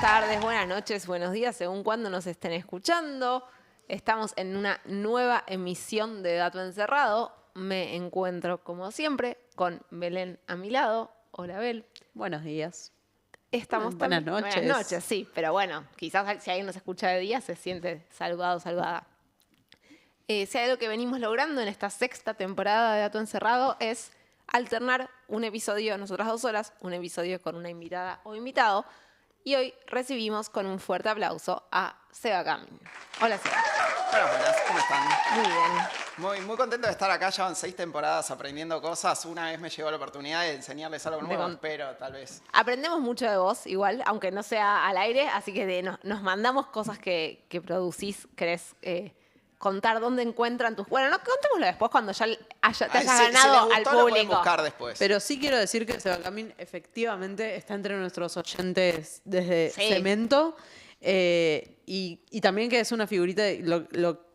tardes, buenas noches, buenos días, según cuando nos estén escuchando. Estamos en una nueva emisión de Dato Encerrado. Me encuentro, como siempre, con Belén a mi lado. Hola, Bel. Buenos días. Buenas noches. Buenas noches, sí, pero bueno, quizás si alguien nos escucha de día se siente saludado, saludada. Si hay algo que venimos logrando en esta sexta temporada de Dato Encerrado es alternar un episodio, nosotras 2 horas, un episodio con una invitada o invitado. Y hoy recibimos con un fuerte aplauso a Seba Camin. Hola, Seba. Buenas, ¿cómo están? Muy bien. Muy contento de estar acá. Llevan 6 temporadas aprendiendo cosas. Una vez me llegó la oportunidad de enseñarles algo nuevo, pero tal vez. Aprendemos mucho de vos, igual, aunque no sea al aire, así que nos mandamos cosas que producís, querés contar dónde encuentran tus... Bueno, no contémoslo después cuando ya te hayas ganado si al gustó, lo pueden público. buscar después. Pero sí quiero decir que Seba Camin efectivamente está entre nuestros oyentes desde Cemento. Y también que es una figurita,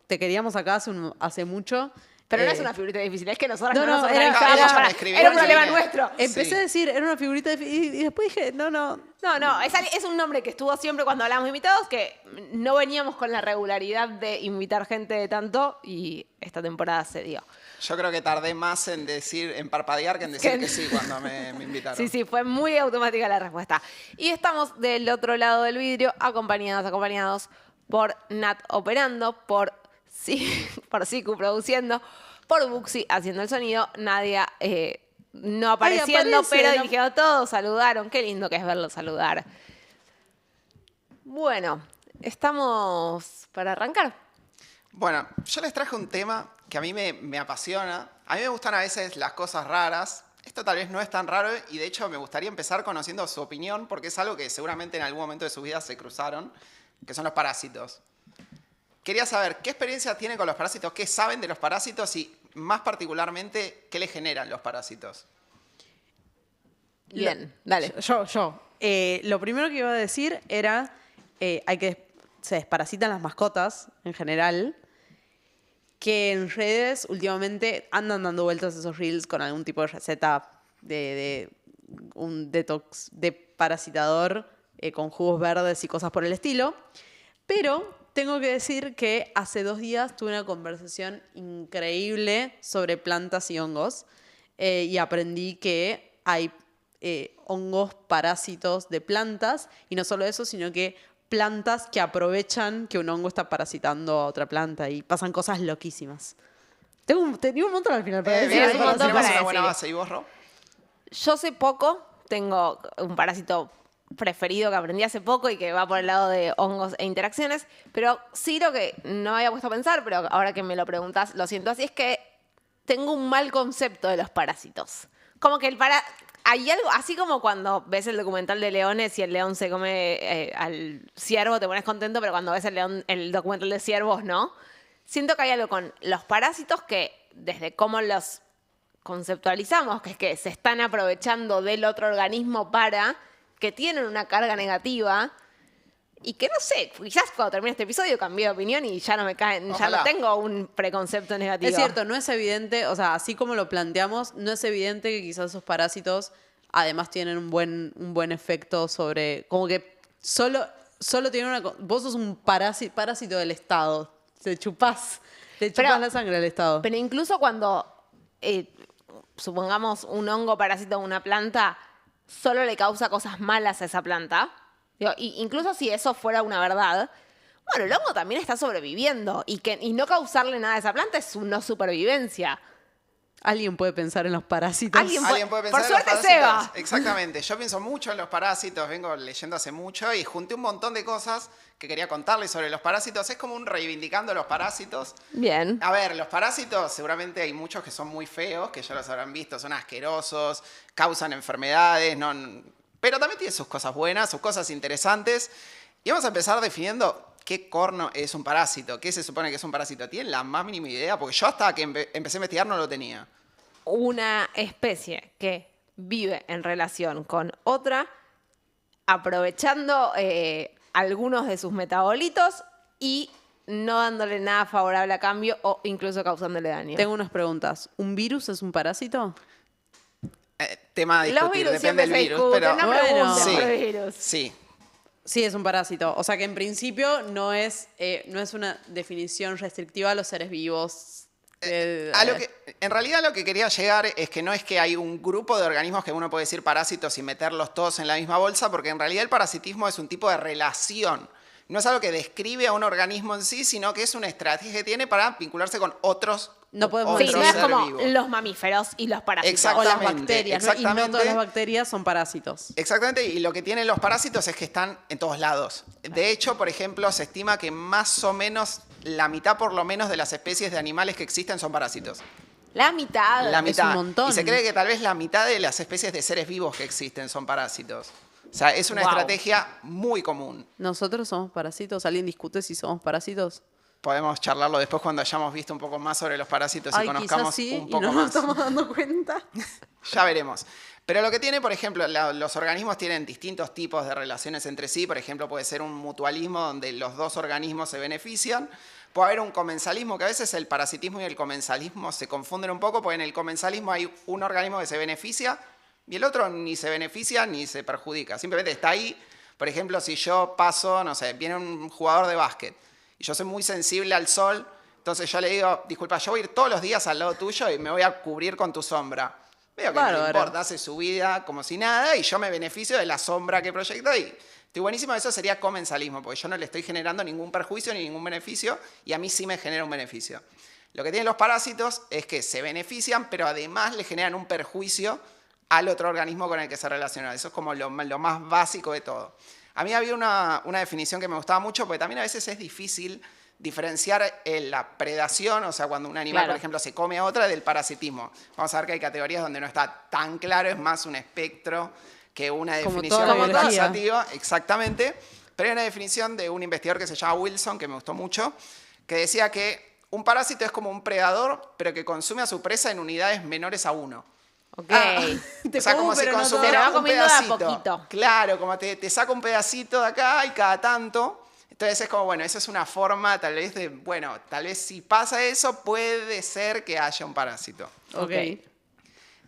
te queríamos acá hace mucho. Pero no es una figurita difícil, es que nosotros no nos era organizábamos. Era un problema nuestro. Empecé a decir, era una figurita y después dije, no. No, es un nombre que estuvo siempre cuando hablamos de invitados, que no veníamos con la regularidad de invitar gente de tanto y esta temporada se dio. Yo creo que tardé más en parpadear que en decir que sí cuando me invitaron. Sí, fue muy automática la respuesta. Y estamos del otro lado del vidrio, acompañados por Nat operando, por Siku produciendo, por Buxi haciendo el sonido, Nadia no apareciendo, pero dijeron todos, saludaron. Qué lindo que es verlos saludar. Bueno, estamos para arrancar. Bueno, yo les traje un tema que a mí me apasiona. A mí me gustan a veces las cosas raras. Esto tal vez no es tan raro y de hecho me gustaría empezar conociendo su opinión porque es algo que seguramente en algún momento de su vida se cruzaron, que son los parásitos. Quería saber qué experiencia tienen con los parásitos, qué saben de los parásitos y más particularmente qué les generan los parásitos. Bien, dale. Yo. Lo primero que iba a decir era, se desparasitan las mascotas en general, que en redes últimamente andan dando vueltas esos reels con algún tipo de receta de un detox de parasitador con jugos verdes y cosas por el estilo. Pero tengo que decir que hace 2 días tuve una conversación increíble sobre plantas y hongos y aprendí que hay hongos parásitos de plantas y no solo eso, sino que plantas que aprovechan que un hongo está parasitando a otra planta y pasan cosas loquísimas. Tenía un montón al final para decir. un montón tenemos para una buena decir. base. ¿Y vos, Ro? Yo sé poco, tengo un parásito preferido que aprendí hace poco y que va por el lado de hongos e interacciones, pero sí lo que no había puesto a pensar, pero ahora que me lo preguntás, lo siento así, es que tengo un mal concepto de los parásitos. Como que hay algo, así como cuando ves el documental de leones y el león se come al ciervo, te pones contento, pero cuando ves el documental de ciervos, no. Siento que hay algo con los parásitos que, desde cómo los conceptualizamos, que es que se están aprovechando del otro organismo que tienen una carga negativa y que no sé, quizás cuando termine este episodio cambié de opinión y ya no me caen, ya no tengo un preconcepto negativo. Es cierto, no es evidente, o sea, así como lo planteamos, no es evidente que quizás esos parásitos además tienen un buen efecto sobre, como que solo tienen vos sos un parásito del Estado, le chupás la sangre al Estado. Pero incluso cuando, supongamos, un hongo parásito de una planta solo le causa cosas malas a esa planta, digo, incluso si eso fuera una verdad, bueno, el hongo también está sobreviviendo y no causarle nada a esa planta es su no supervivencia. Alguien puede pensar en los parásitos. Alguien puede pensar por en suerte, los Seba. parásitos. Exactamente. Yo pienso mucho en los parásitos, vengo leyendo hace mucho y junté un montón de cosas que quería contarles sobre los parásitos. Es como un reivindicando los parásitos. Bien. A ver, los parásitos, seguramente hay muchos que son muy feos, que ya los habrán visto, son asquerosos, causan enfermedades, pero también tienen sus cosas buenas, sus cosas interesantes. Y vamos a empezar definiendo qué corno es un parásito, qué se supone que es un parásito. ¿Tienen la más mínima idea? Porque yo hasta que empecé a investigar no lo tenía. Una especie que vive en relación con otra, aprovechando algunos de sus metabolitos y no dándole nada favorable a cambio o incluso causándole daño. Tengo unas preguntas. ¿Un virus es un parásito? Tema a discutir, Los virus depende del siempre se virus. discuten, Pero no pregunten sí, por virus. sí. Sí, es un parásito. O sea que en principio no es una definición restrictiva a los seres vivos. En realidad lo que quería llegar es que no es que hay un grupo de organismos que uno puede decir parásitos y meterlos todos en la misma bolsa, porque en realidad el parasitismo es un tipo de relación. No es algo que describe a un organismo en sí, sino que es una estrategia que tiene para vincularse con otros. No podemos Sí, otros no es seres como vivos. los mamíferos y los parásitos. O las Exactamente, bacterias, ¿no? Y no exactamente. todas las bacterias son parásitos. Exactamente, y lo que tienen los parásitos es que están en todos lados. De hecho, por ejemplo, se estima que más o menos la mitad por lo menos de las especies de animales que existen son parásitos. La mitad. La Es mitad. un montón. Y se cree que tal vez la mitad de las especies de seres vivos que existen son parásitos. O sea, es una Wow. estrategia muy común. ¿Nosotros somos parásitos? ¿Alguien discute si somos parásitos? Podemos charlarlo después cuando hayamos visto un poco más sobre los parásitos y Ay, conozcamos quizás sí, un y poco no más. nos estamos dando cuenta. Ya veremos. Pero lo que tiene, por ejemplo, los organismos tienen distintos tipos de relaciones entre sí. Por ejemplo, puede ser un mutualismo donde los dos organismos se benefician. Puede haber un comensalismo, que a veces el parasitismo y el comensalismo se confunden un poco, porque en el comensalismo hay un organismo que se beneficia y el otro ni se beneficia ni se perjudica. Simplemente está ahí. Por ejemplo, si yo paso, no sé, viene un jugador de básquet y yo soy muy sensible al sol, entonces yo le digo, disculpa, yo voy a ir todos los días al lado tuyo y me voy a cubrir con tu sombra. Veo que no le Bárbaro. importa, hace su vida como si nada y yo me beneficio de la sombra que proyecta y estoy buenísimo. Eso sería comensalismo, porque yo no le estoy generando ningún perjuicio ni ningún beneficio y a mí sí me genera un beneficio. Lo que tienen los parásitos es que se benefician, pero además le generan un perjuicio al otro organismo con el que se relacionan. Eso es como lo más básico de todo. A mí había una definición que me gustaba mucho, porque también a veces es difícil diferenciar la predación, o sea, cuando un animal, Claro. por ejemplo, se come a otra, del parasitismo. Vamos a ver que hay categorías donde no está tan claro, es más un espectro que una Como definición toda la muy biología. taxativa. Exactamente. Pero hay una definición de un investigador que se llama Wilson, que me gustó mucho, que decía que un parásito es como un predador, pero que consume a su presa en unidades menores a 1. Ok. O sea, como si pero no consumiera Se lo va un comiendo de a pedacito. poquito. Claro, como te saca un pedacito de acá y cada tanto. Entonces es como, bueno, esa es una forma tal vez de, bueno, tal vez si pasa eso, puede ser que haya un parásito. Ok.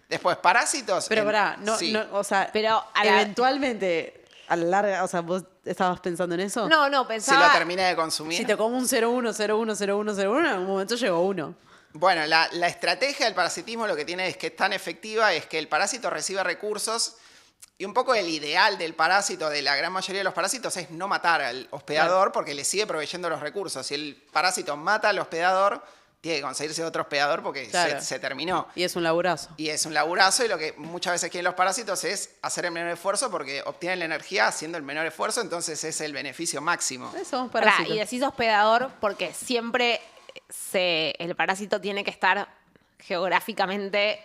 Después, parásitos. Pero pará, no, sí. no, o sea, Pero a la- eventualmente, a la larga, o sea, ¿vos estabas pensando en eso? No, Si lo pensaba. terminé de consumir. Si te como un 0,1, 0,1, 0,1, 0,1, en algún momento llegó 1. Bueno, la estrategia del parasitismo lo que tiene es que es tan efectiva, es que el parásito recibe recursos y un poco el ideal del parásito, de la gran mayoría de los parásitos, es no matar al hospedador porque le sigue proveyendo los recursos. Si el parásito mata al hospedador, tiene que conseguirse otro hospedador porque Claro. se terminó. Y es un laburazo. Y es un laburazo y lo que muchas veces quieren los parásitos es hacer el menor esfuerzo porque obtienen la energía haciendo el menor esfuerzo, entonces es el beneficio máximo. Somos Pará, parásitos. y decís hospedador porque siempre el parásito tiene que estar geográficamente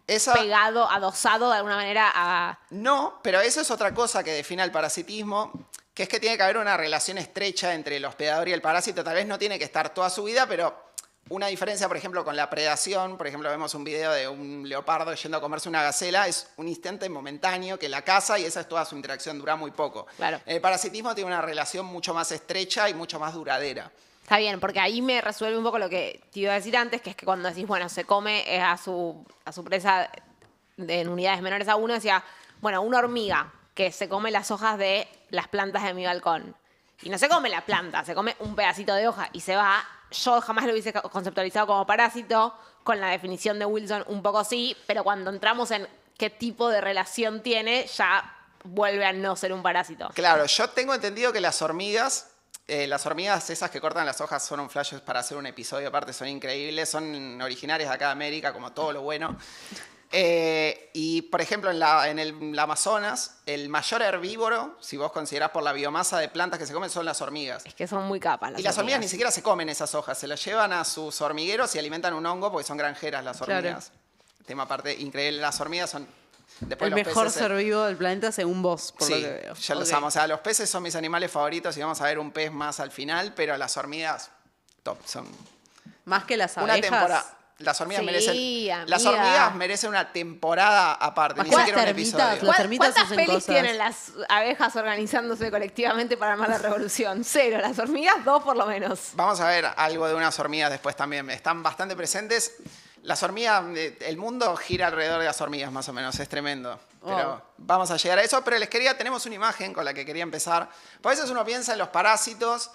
Esa, pegado, adosado de alguna manera a. No, pero eso es otra cosa que define el parasitismo, que es que tiene que haber una relación estrecha entre el hospedador y el parásito. Tal vez no tiene que estar toda su vida, pero una diferencia, por ejemplo, con la predación, por ejemplo, vemos un video de un leopardo yendo a comerse una gacela, es un instante momentáneo que la caza y esa es toda su interacción, dura muy poco. Claro. El parasitismo tiene una relación mucho más estrecha y mucho más duradera. Está bien, porque ahí me resuelve un poco lo que te iba a decir antes, que es que cuando decís, bueno, se come a su presa en unidades menores a 1, decía, bueno, una hormiga que se come las hojas de las plantas de mi balcón. Y no se come la planta, se come un pedacito de hoja y se va. Yo jamás lo hubiese conceptualizado como parásito, con la definición de Wilson un poco sí, pero cuando entramos en qué tipo de relación tiene, ya vuelve a no ser un parásito. Claro, yo tengo entendido que las hormigas esas que cortan las hojas son un flash para hacer un episodio, aparte son increíbles, son originarias de acá de América, como todo lo bueno. Y, por ejemplo, en el Amazonas, el mayor herbívoro, si vos considerás por la biomasa de plantas que se comen, son las hormigas. Es que son muy capas Y las hormigas ni siquiera se comen esas hojas, se las llevan a sus hormigueros y alimentan un hongo porque son granjeras las hormigas. Tema aparte increíble, las hormigas son... Después El los mejor peces, ser vivo del planeta según vos, por lo sí, que veo. yo los Ok. amo. O sea, los peces son mis animales favoritos y vamos a ver un pez más al final, pero las hormigas, top, son Más que las una abejas. temporada. Las hormigas Sí, merecen. Las amiga. hormigas merecen una temporada aparte, ni ¿Cuántas siquiera un termitas? episodio. Las termitas ¿Cuántas hacen pelis cosas. tienen las abejas organizándose colectivamente para armar la revolución? 0. Las hormigas, 2 por lo menos. Vamos a ver algo de unas hormigas después también. Están bastante presentes. Las hormigas, el mundo gira alrededor de las hormigas más o menos, es tremendo. Pero vamos a llegar a eso. Pero tenemos una imagen con la que quería empezar. Por a veces uno piensa en los parásitos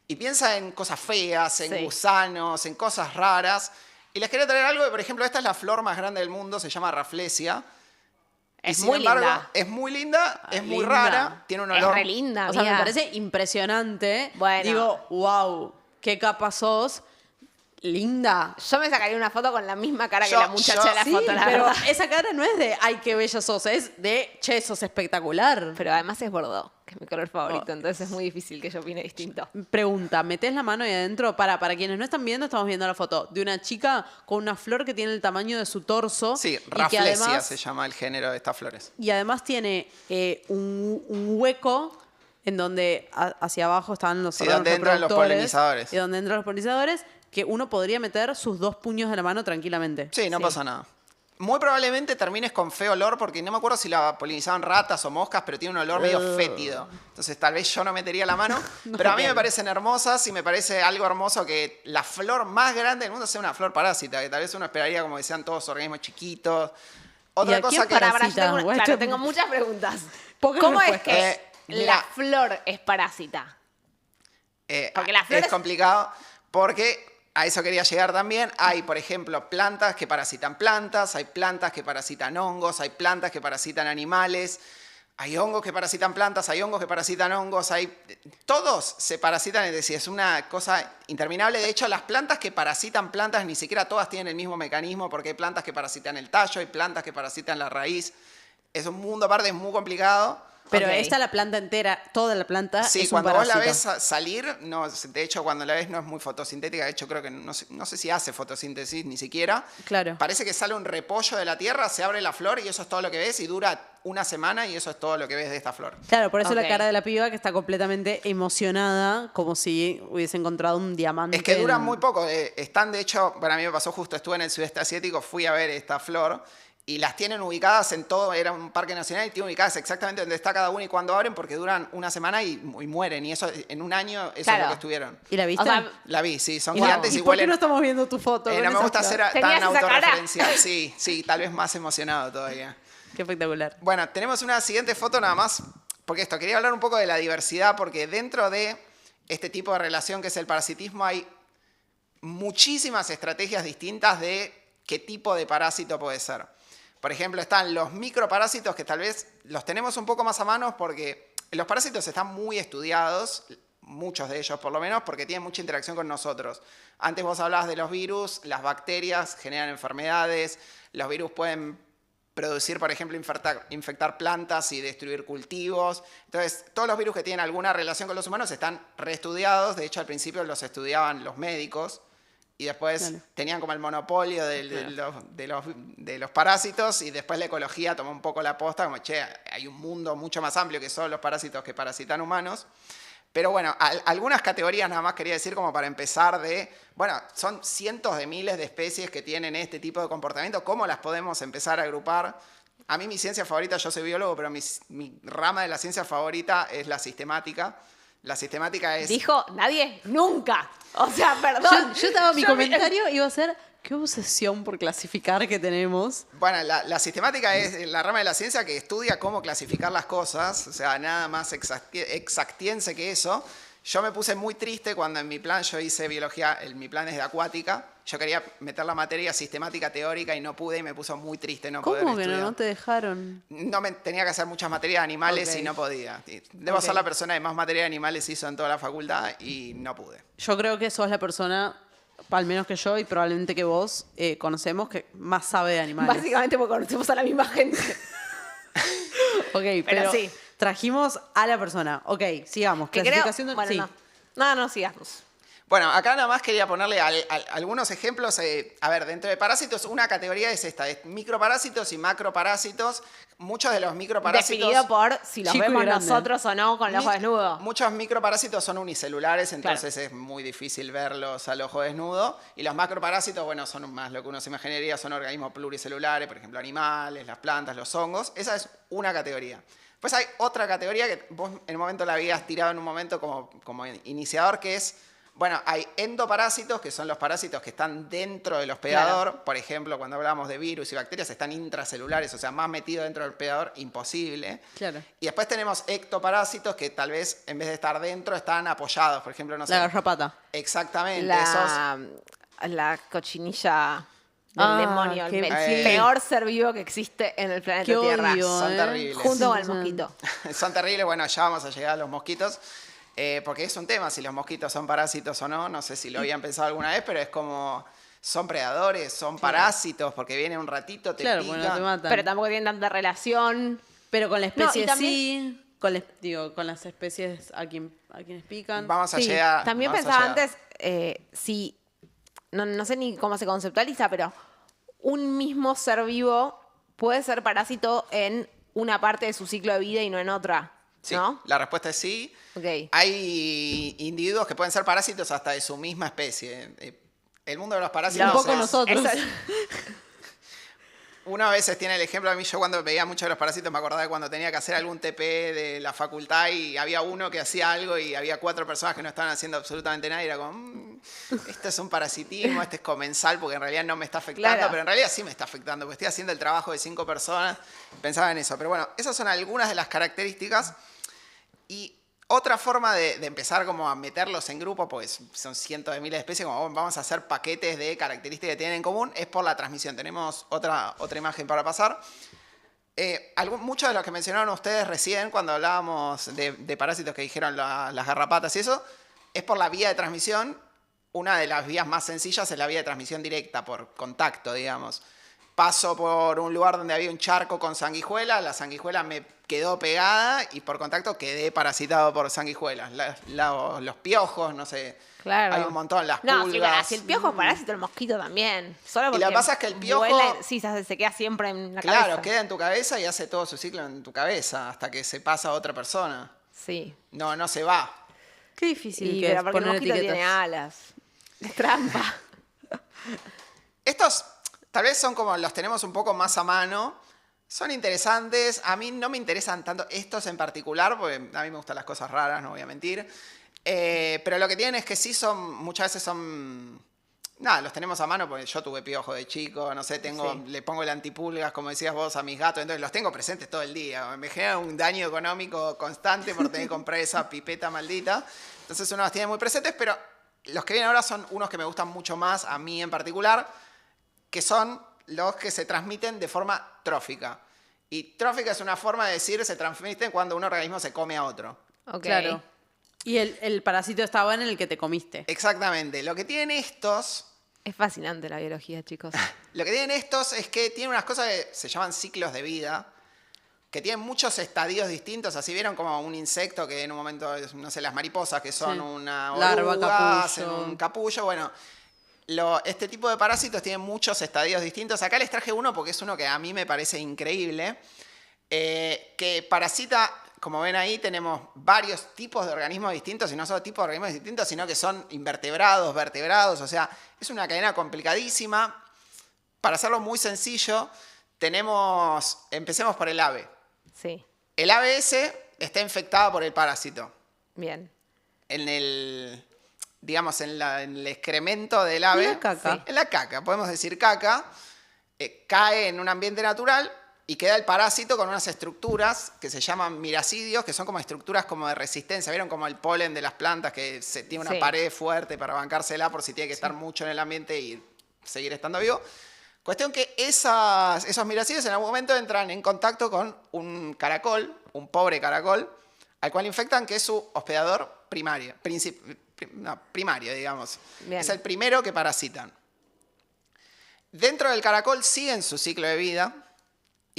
y piensa en cosas feas, en gusanos, en cosas raras. Y les quería traer algo que, por ejemplo, esta es la flor más grande del mundo, se llama Rafflesia. Es muy linda. Es muy linda, es muy linda. rara, tiene un olor. Es re linda, O sea, me amiga. parece impresionante. Bueno. Digo, wow, qué capa sos. Linda. Yo me sacaría una foto con la misma cara que Yo- la muchacha yo- de la Sí, foto, la pero verdad. esa cara no es de, ay, qué bella sos, es de, che, sos espectacular. Pero además es Bordeaux, que es mi color favorito, entonces es muy difícil que yo opine distinto. Pregunta, ¿metés la mano ahí adentro? Para quienes no están viendo, estamos viendo la foto de una chica con una flor que tiene el tamaño de su torso. Sí, y que Rafflesia además, se llama el género de estas flores. y además tiene un hueco en donde hacia abajo están los Sí, órganos donde entran los reproductores, polinizadores. Y donde entran los polinizadores, que uno podría meter sus 2 puños de la mano tranquilamente. Sí, no pasa nada. Muy probablemente termines con feo olor porque no me acuerdo si la polinizaban ratas o moscas, pero tiene un olor medio fétido. Entonces tal vez yo no metería la mano. Pero a mí me parecen hermosas y me parece algo hermoso que la flor más grande del mundo sea una flor parásita, que tal vez uno esperaría como que sean todos organismos chiquitos. ¿Y Otra a cosa quién que... Para, yo Parásita, tengo, bueno, claro, tengo muchas preguntas. Pocas ¿Cómo es respuestas. que Mira. la flor es parásita? Porque las Es flores- complicado porque a eso quería llegar también. Hay, por ejemplo, plantas que parasitan plantas, hay plantas que parasitan hongos, hay plantas que parasitan animales, hay hongos que parasitan plantas, hay hongos que parasitan hongos, todos se parasitan, es decir, es una cosa interminable. De hecho, las plantas que parasitan plantas ni siquiera todas tienen el mismo mecanismo porque hay plantas que parasitan el tallo, hay plantas que parasitan la raíz. Es un mundo aparte, es muy complicado. Pero Ok. esta la planta entera, toda la planta Sí, es un cuando vos la parásito. ves salir, no, de hecho cuando la ves no es muy fotosintética, de hecho creo que no sé si hace fotosíntesis ni siquiera. Claro. Parece que sale un repollo de la tierra, se abre la flor y eso es todo lo que ves y dura una semana y eso es todo lo que ves de esta flor. Claro, por eso Ok. la cara de la piba que está completamente emocionada, como si hubiese encontrado un diamante. Es que duran en- muy poco, están de hecho, para mí me pasó justo, estuve en el sudeste asiático, fui a ver esta flor y las tienen ubicadas en todo, era un parque nacional y tienen ubicadas exactamente donde está cada una y cuando abren porque duran una semana y mueren y eso en un año eso es Claro. lo que estuvieron. ¿Y la viste? O sea, La vi, sí, son ¿Y, gigantes y ¿y por qué huelen. no estamos viendo tu foto? con No me esa gusta flor? ser ¿Tenías tan esa cara? autorreferencial. Sí, sí, tal vez más emocionado todavía. Qué espectacular. Bueno, tenemos una siguiente foto nada más, porque quería hablar un poco de la diversidad, porque dentro de este tipo de relación que es el parasitismo hay muchísimas estrategias distintas de qué tipo de parásito puede ser. Por ejemplo, están los microparásitos que tal vez los tenemos un poco más a mano porque los parásitos están muy estudiados, muchos de ellos por lo menos, porque tienen mucha interacción con nosotros. Antes vos hablabas de los virus, las bacterias generan enfermedades, los virus pueden producir, por ejemplo, infectar plantas y destruir cultivos. Entonces, todos los virus que tienen alguna relación con los humanos están reestudiados. De hecho, al principio los estudiaban los médicos y después Claro. tenían como el monopolio de los parásitos y después la ecología tomó un poco la posta, como, che, hay un mundo mucho más amplio que solo los parásitos que parasitan humanos. Pero bueno, algunas categorías nada más quería decir como para empezar bueno, son cientos de miles de especies que tienen este tipo de comportamiento. ¿Cómo las podemos empezar a agrupar? A mí mi ciencia favorita, yo soy biólogo, pero mi rama de la ciencia favorita es la sistemática. La sistemática es... Dijo nadie nunca. O sea, perdón. Yo estaba, mi Yo- comentario iba a ser, qué obsesión por clasificar que tenemos. Bueno, la sistemática es la rama de la ciencia que estudia cómo clasificar las cosas, o sea, nada más exactiense que eso. Yo me puse muy triste cuando en mi plan yo hice biología, mi plan es de acuática, yo quería meter la materia sistemática teórica y no pude y me puso muy triste no poder ¿Cómo que estudiar. no te dejaron? Tenía que hacer muchas materias de animales Ok. y no podía. Debo Ok. ser la persona que más materia de animales hizo en toda la facultad y no pude. Yo creo que sos la persona, al menos que yo y probablemente que vos, conocemos que más sabe de animales. Básicamente porque conocemos a la misma gente. Ok, pero sí. trajimos a la persona. Ok, sigamos. Que creo... Clasificación de... Bueno, sí. no, sigamos. Bueno, acá nada más quería ponerle algunos ejemplos. A ver, dentro de parásitos, una categoría es esta, es microparásitos y macroparásitos. Muchos de los microparásitos... Definido por si los Chico y vemos grande. nosotros o no con los ojos desnudos. Muchos microparásitos son unicelulares, entonces es muy difícil verlos al ojo desnudo. Y los macroparásitos, bueno, son más lo que uno se imaginaría, son organismos pluricelulares, por ejemplo, animales, las plantas, los hongos. Esa es una categoría. Pues hay otra categoría que vos en un momento la habías tirado en un momento como iniciador, que es Bueno, hay endoparásitos, que son los parásitos que están dentro del hospedador. Por ejemplo, cuando hablamos de virus y bacterias, están intracelulares, o sea, más metidos dentro del hospedador, imposible. Claro. Y después tenemos ectoparásitos que tal vez, en vez de estar dentro, están apoyados. Por ejemplo, no sé. La garrapata. Exactamente, esos... La cochinilla del Ah, demonio, el qué- peor ser vivo que existe en el planeta Qué Tierra. odio, Son terribles. Junto con el Sí, son- mosquito. Son terribles, bueno, ya vamos a llegar a los mosquitos, porque es un tema si los mosquitos son parásitos o no sé si lo habían pensado alguna vez, pero es como, son predadores, son parásitos, porque viene un ratito, te Claro, pica. bueno, te matan. Pero tampoco tienen tanta relación. Pero con la No, especie y también- sí. Con las especies a quienes pican. Vamos a Sí, llegar. también vamos a pensaba llegar. antes, si, no sé ni cómo se conceptualiza, pero un mismo ser vivo puede ser parásito en una parte de su ciclo de vida y no en otra, Sí, ¿no? la respuesta es sí. Ok. Hay individuos que pueden ser parásitos hasta de su misma especie. El mundo de los parásitos Un poco es- nosotros. Esa- Uno a veces tiene el ejemplo, a mí yo cuando veía mucho de los parásitos me acordaba de cuando tenía que hacer algún TP de la facultad y había uno que hacía algo y había 4 personas que no estaban haciendo absolutamente nada y era como, este es un parasitismo, este es comensal porque en realidad no me está afectando, Claro. pero en realidad sí me está afectando porque estoy haciendo el trabajo de 5 personas, pensaba en eso. Pero bueno, esas son algunas de las características y otra forma de empezar como a meterlos en grupo, pues son cientos de miles de especies, como vamos a hacer paquetes de características que tienen en común, es por la transmisión. Tenemos otra imagen para pasar. Muchos de los que mencionaron ustedes recién cuando hablábamos de parásitos que dijeron las garrapatas y eso, es por la vía de transmisión. Una de las vías más sencillas es la vía de transmisión directa, por contacto, digamos. Paso por un lugar donde había un charco con sanguijuela, la sanguijuela me quedó pegada y por contacto quedé parasitado por sanguijuelas. Los piojos, no sé, Claro. hay un montón, las No, pulgas. si el piojo es parásito, el mosquito también. Solo Y porque lo que pasa es que el piojo- sí, se queda siempre en la Claro, cabeza. queda en tu cabeza y hace todo su ciclo en tu cabeza hasta que se pasa a otra persona. Sí. No se va. Qué difícil Y, que pero es porque el poner mosquito etiquetas. tiene alas. Es trampa. Estos tal vez son como los tenemos un poco más a mano. Son interesantes. A mí no me interesan tanto estos en particular, porque a mí me gustan las cosas raras, no voy a mentir. Pero lo que tienen es que sí son, muchas veces son... Nada, los tenemos a mano porque yo tuve piojo de chico, no sé, le pongo el antipulgas, como decías vos, a mis gatos, entonces los tengo presentes todo el día. Me genera un daño económico constante por tener que comprar esa pipeta maldita. Entonces uno los tiene muy presentes, pero los que vienen ahora son unos que me gustan mucho más, a mí en particular, que son los que se transmiten de forma trófica. Y trófica es una forma de decir se transmiten cuando un organismo se come a otro. Ok. Claro. Y el parásito estaba en el que te comiste. Exactamente. Lo que tienen estos... Es fascinante la biología, chicos. Lo que tienen estos es que tienen unas cosas que se llaman ciclos de vida, que tienen muchos estadios distintos. Así vieron como un insecto que en un momento, no sé, las mariposas que son Sí. una Larva, oruga, capullo. hacen un capullo. Bueno, este tipo de parásitos tienen muchos estadios distintos. Acá les traje uno porque es uno que a mí me parece increíble, que parasita... Como ven ahí, tenemos varios tipos de organismos distintos, y no solo tipos de organismos distintos, sino que son invertebrados, vertebrados, o sea, es una cadena complicadísima. Para hacerlo muy sencillo, empecemos por el ave. Sí. El ave ese está infectado por el parásito. Bien. Digamos, en el excremento del ave. En la caca. Sí. En la caca, podemos decir caca, cae en un ambiente natural. Y queda el parásito con unas estructuras que se llaman miracidios, que son como estructuras como de resistencia. ¿Vieron como el polen de las plantas que tiene una Sí. pared fuerte para bancársela por si tiene que estar mucho en el ambiente y seguir estando vivo? Cuestión que esos miracidios en algún momento entran en contacto con un caracol, un pobre caracol, al cual infectan, que es su hospedador primario, digamos. Bien. Es el primero que parasitan. Dentro del caracol siguen su ciclo de vida.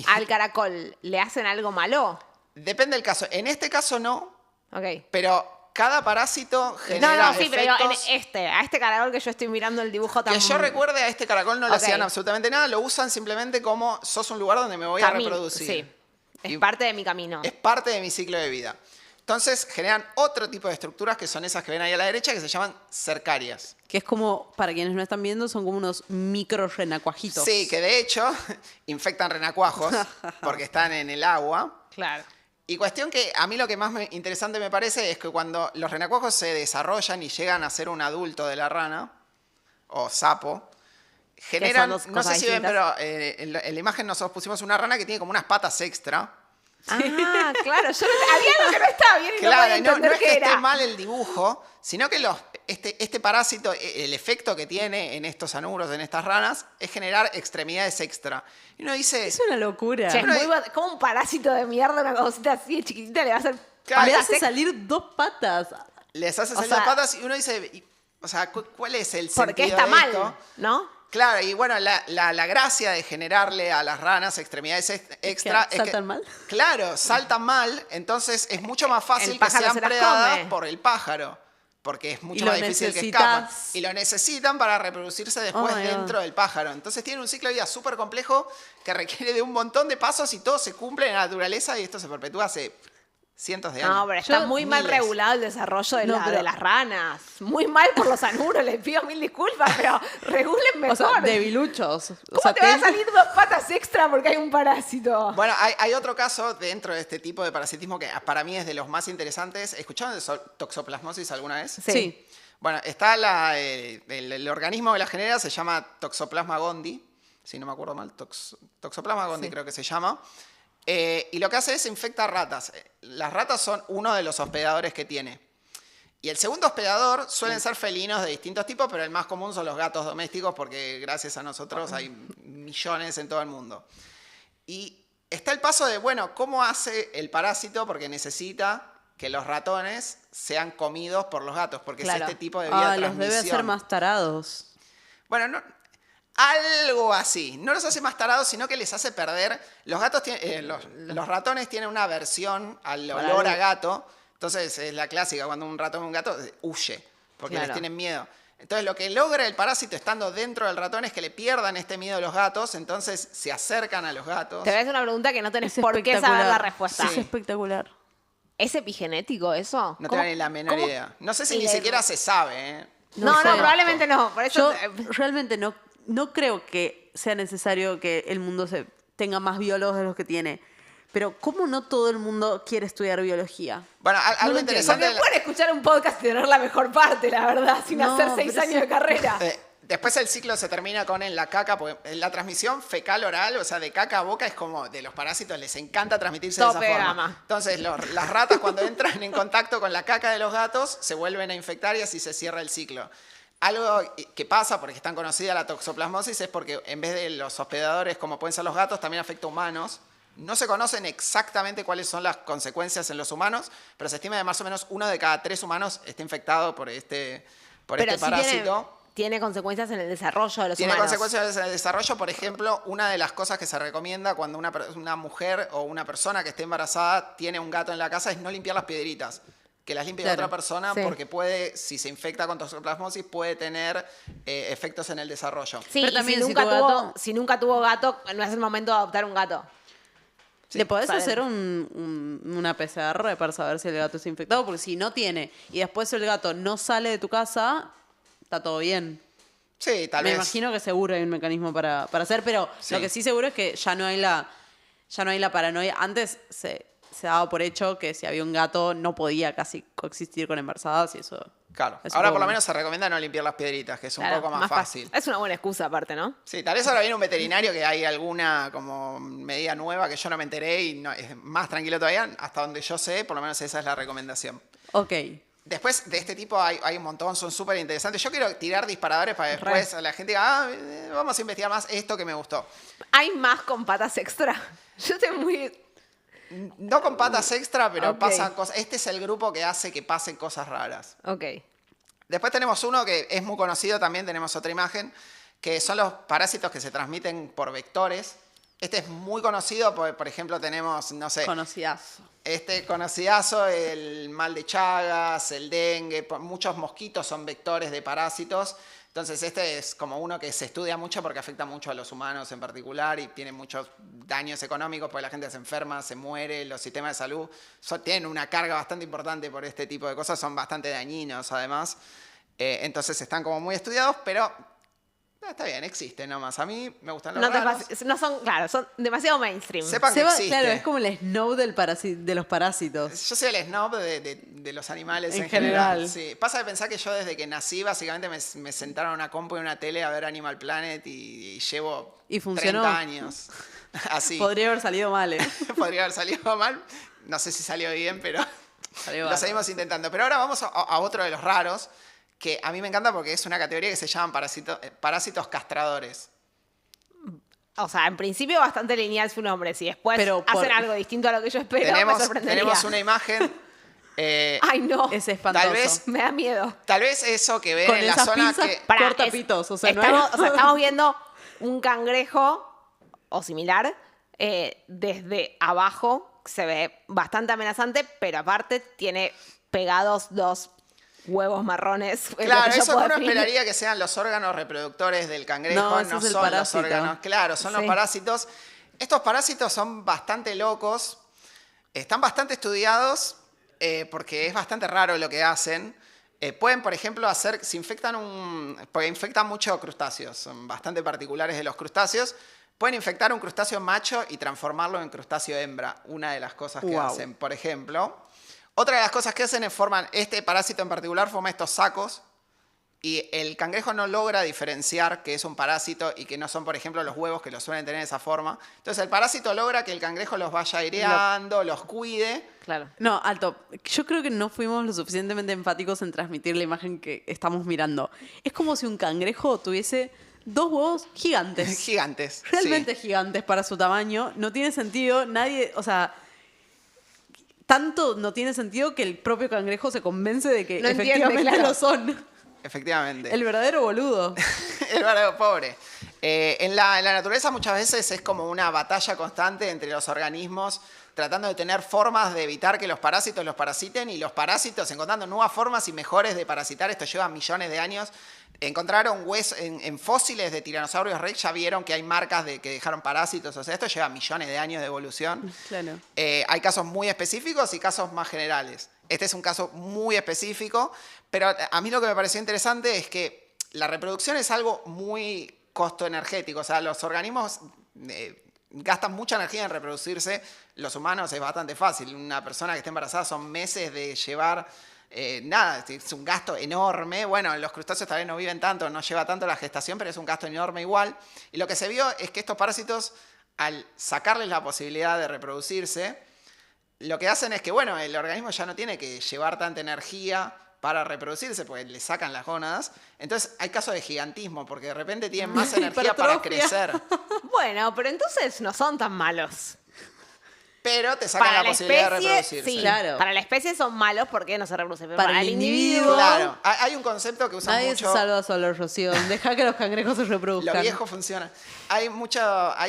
¿Al caracol le hacen algo malo? Depende del caso. En este caso no, Ok. pero cada parásito genera No, sí, pero digo, efectos. a este caracol que yo estoy mirando el dibujo Que tan... yo recuerde, a este caracol no le Ok. hacían absolutamente nada, lo usan simplemente como sos un lugar donde me voy a reproducir. Sí, es Y parte de mi camino. es parte de mi ciclo de vida. Entonces generan otro tipo de estructuras que son esas que ven ahí a la derecha, que se llaman cercarias. Que es como, para quienes no están viendo, son como unos micro renacuajitos. Sí, que de hecho infectan renacuajos porque están en el agua. Claro. Y cuestión que a mí lo que más interesante me parece es que cuando los renacuajos se desarrollan y llegan a ser un adulto de la rana, o sapo, generan, dos no sé cosas si ven, distintas. pero en la imagen nosotros pusimos una rana que tiene como unas patas extra. Ah, claro, había algo que no estaba bien y no Claro, podía no, entender no es qué que era. esté mal el dibujo, sino que este parásito, el efecto que tiene en estos anuros, en estas ranas, es generar extremidades extra. Y uno dice, Es una locura. Che, es Bueno, como un parásito de mierda, una cosita así de chiquitita le va a hacer Claro, Le patas hace ex- salir 2 patas. les hace O salir sea- las patas y uno dice, o sea, ¿cuál es el ¿Por qué sentido está de mal? esto? ¿No? Claro, y bueno, la gracia de generarle a las ranas extremidades extra es que saltan mal. Claro, saltan mal, entonces es mucho más fácil que pájaro sean se las predadas come. por el pájaro, porque es mucho Y lo más difícil que escapan. necesitas. Y lo necesitan para reproducirse después Oh my God. dentro del pájaro. Entonces tiene un ciclo de vida súper complejo que requiere de un montón de pasos y todo se cumple en la naturaleza y esto se perpetúa hace cientos de años. No, pero está Yo- muy mal miles. regulado el desarrollo de, No, pero- de las ranas. Muy mal por los anuros, les pido mil disculpas, pero regulen mejor. O sea, debiluchos. ¿Cómo O sea, te van a salir 2 patas extra porque hay un parásito? Bueno, hay otro caso dentro de este tipo de parasitismo que para mí es de los más interesantes. ¿Escucharon de toxoplasmosis alguna vez? Sí. Bueno, está el organismo que la genera, se llama Toxoplasma gondii, si no me acuerdo mal, Toxoplasma gondii Sí. creo que se llama. Y lo que hace es infectar ratas. Las ratas son uno de los hospedadores que tiene. Y el segundo hospedador suelen ser felinos de distintos tipos, pero el más común son los gatos domésticos porque gracias a nosotros hay millones en todo el mundo. Y está el paso de, bueno, ¿cómo hace el parásito? Porque necesita que los ratones sean comidos por los gatos, porque Claro. es este tipo de vía de los debe transmisión. hacer más tarados. Bueno, algo así. No los hace más tarados, sino que les hace perder. Los gatos los ratones tienen una aversión al Por olor algo. a gato. Entonces es la clásica, cuando un ratón ve un gato, huye, porque Claro. les tienen miedo. Entonces lo que logra el parásito estando dentro del ratón es que le pierdan este miedo a los gatos, entonces se acercan a los gatos. Te voy a hacer una pregunta que no tenés Es por qué saber espectacular. la respuesta. Es espectacular. ¿Es epigenético eso? No ¿Cómo- tengo ni la menor cómo- idea. No sé si y ni le- siquiera se sabe. No, no, sé. probablemente no. Por eso Yo realmente no creo que sea necesario que el mundo tenga más biólogos de los que tiene. Pero ¿cómo no todo el mundo quiere estudiar biología? Bueno, algo lo entiendo. interesante... porque pueden escuchar un podcast y tener la mejor parte, la verdad, sin No, hacer 6 pero años sí. de carrera. Después el ciclo se termina con en la caca, porque en la transmisión fecal-oral, o sea, de caca a boca, es como de los parásitos, les encanta transmitirse Tope de esa forma. gama. Entonces, las ratas cuando entran en contacto con la caca de los gatos, se vuelven a infectar y así se cierra el ciclo. Algo que pasa, porque es tan conocida la toxoplasmosis, es porque en vez de los hospedadores, como pueden ser los gatos, también afecta a humanos. No se conocen exactamente cuáles son las consecuencias en los humanos, pero se estima que más o menos 1 de cada 3 humanos está infectado por este Pero sí parásito. tiene consecuencias en el desarrollo de los Tiene humanos. consecuencias en el desarrollo. Por ejemplo, una de las cosas que se recomienda cuando una mujer o una persona que esté embarazada tiene un gato en la casa es no limpiar las piedritas. Que las limpie Claro. otra persona Sí. porque puede, si se infecta con toxoplasmosis, puede tener efectos en el desarrollo. Sí, Pero y también si si nunca, tu tuvo, gato- si nunca tuvo gato, no es el momento de adoptar un gato. ¿Le podés saben. hacer una PCR para saber si el gato está infectado? Porque si no tiene y después el gato no sale de tu casa, está todo bien. Sí, tal Me vez. imagino que seguro hay un mecanismo para hacer, pero Sí. lo que sí seguro es que ya no hay la paranoia. Antes se daba por hecho que si había un gato no podía casi coexistir con embarazadas y eso. Claro. es un Ahora poco- por lo menos se recomienda no limpiar las piedritas, que es un Claro, poco más fácil. Es una buena excusa aparte, ¿no? Sí, tal vez ahora viene un veterinario que hay alguna como medida nueva que yo no me enteré y no, es más tranquilo todavía. Hasta donde yo sé, por lo menos esa es la recomendación. Ok. Después de este tipo hay un montón, son súper interesantes. Yo quiero tirar disparadores para después a la gente diga, vamos a investigar más esto que me gustó. ¿Hay más con patas extra? Yo estoy muy... No con patas extra, pero Ok. pasan cosas. Este es el grupo que hace que pasen cosas raras. Ok. Después tenemos uno que es muy conocido también, tenemos otra imagen, que son los parásitos que se transmiten por vectores. Este es muy conocido, por ejemplo tenemos, no sé, Conocidazo. este conocidazo, el mal de Chagas, el dengue, muchos mosquitos son vectores de parásitos. Entonces este es como uno que se estudia mucho porque afecta mucho a los humanos en particular y tiene muchos daños económicos porque la gente se enferma, se muere, los sistemas de salud tienen una carga bastante importante por este tipo de cosas, son bastante dañinos además. Entonces están como muy estudiados, pero Está bien, existe nomás. A mí me gustan los No, raros. no son, claro, son demasiado mainstream. Sepan que Seba, existe. claro, es como el snow de los parásitos. Yo soy el snob de los animales En en general. general. Sí. Pasa de pensar que yo desde que nací, básicamente me sentaron a una compu y una tele a ver Animal Planet y llevo Y funcionó. 30 años. Así. Podría haber salido mal, ¿eh? Podría haber salido mal. No sé si salió bien, pero Salió lo bárbaro. seguimos intentando. Pero ahora vamos a otro de los raros, que a mí me encanta porque es una categoría que se llaman parásitos castradores. O sea, en principio bastante lineal su nombre. Si después Pero hacen algo distinto a lo que yo espero, me sorprendería. Tenemos una imagen. Ay, no. Es espantoso. Tal vez- Me da miedo. Tal vez eso que ven Con en la esas zona pinzas que... cortapitos, o sea, no estamos, era- o sea, estamos viendo un cangrejo o similar desde abajo. Se ve bastante amenazante, pero aparte tiene pegados 2 huevos marrones. es lo Claro, que yo eso puedo que uno definir. esperaría que sean los órganos reproductores del cangrejo, No, no, ese es el son los parásito. órganos. Claro, son los Sí. parásitos. Estos parásitos son bastante locos, están bastante estudiados porque es bastante raro lo que hacen. Pueden, por ejemplo, se infectan porque infectan mucho crustáceos, son bastante particulares de los crustáceos. Pueden infectar un crustáceo macho y transformarlo en crustáceo hembra, una de las cosas que Wow. hacen, por ejemplo. Otra de las cosas que hacen es este parásito en particular forma estos sacos y el cangrejo no logra diferenciar que es un parásito y que no son, por ejemplo, los huevos que los suelen tener de esa forma. Entonces el parásito logra que el cangrejo los vaya aireando, los cuide. Claro. No, alto. Yo creo que no fuimos lo suficientemente enfáticos en transmitir la imagen que estamos mirando. Es como si un cangrejo tuviese 2 huevos gigantes. Gigantes. Realmente sí. gigantes para su tamaño. No tiene sentido. Nadie, o sea, tanto no tiene sentido que el propio cangrejo se convence de que No entiende, efectivamente claro. lo son. Efectivamente. El verdadero boludo. El verdadero pobre. En la naturaleza muchas veces es como una batalla constante entre los organismos tratando de tener formas de evitar que los parásitos los parasiten y los parásitos encontrando nuevas formas y mejores de parasitar. Esto lleva millones de años. Encontraron huesos en fósiles de tiranosaurios rex, ya vieron que hay marcas de que dejaron parásitos. O sea, esto lleva millones de años de evolución. Claro. Hay casos muy específicos y casos más generales. Este es un caso muy específico, pero a mí lo que me pareció interesante es que la reproducción es algo muy costo energético. O sea, los organismos gastan mucha energía en reproducirse. Los humanos es bastante fácil. Una persona que esté embarazada son meses de llevar... nada, es un gasto enorme. Bueno, los crustáceos tal vez no viven tanto, no lleva tanto la gestación, pero es un gasto enorme igual. Y lo que se vio es que estos parásitos, al sacarles la posibilidad de reproducirse, lo que hacen es que, bueno, el organismo ya no tiene que llevar tanta energía para reproducirse, porque le sacan las gónadas. Entonces hay casos de gigantismo, porque de repente tienen más energía para Hipertrofia. crecer. Bueno, pero entonces no son tan malos. Pero te sacan Para la la posibilidad de especie, reproducirse. sí. Claro. Para la especie son malos porque no se reproducen. Pero Para para el el individuo, individuo... Claro, hay un concepto que usan Nadie mucho. se salva solo, Rocío. Deja que los cangrejos se reproduzcan. Lo viejo funciona. Hay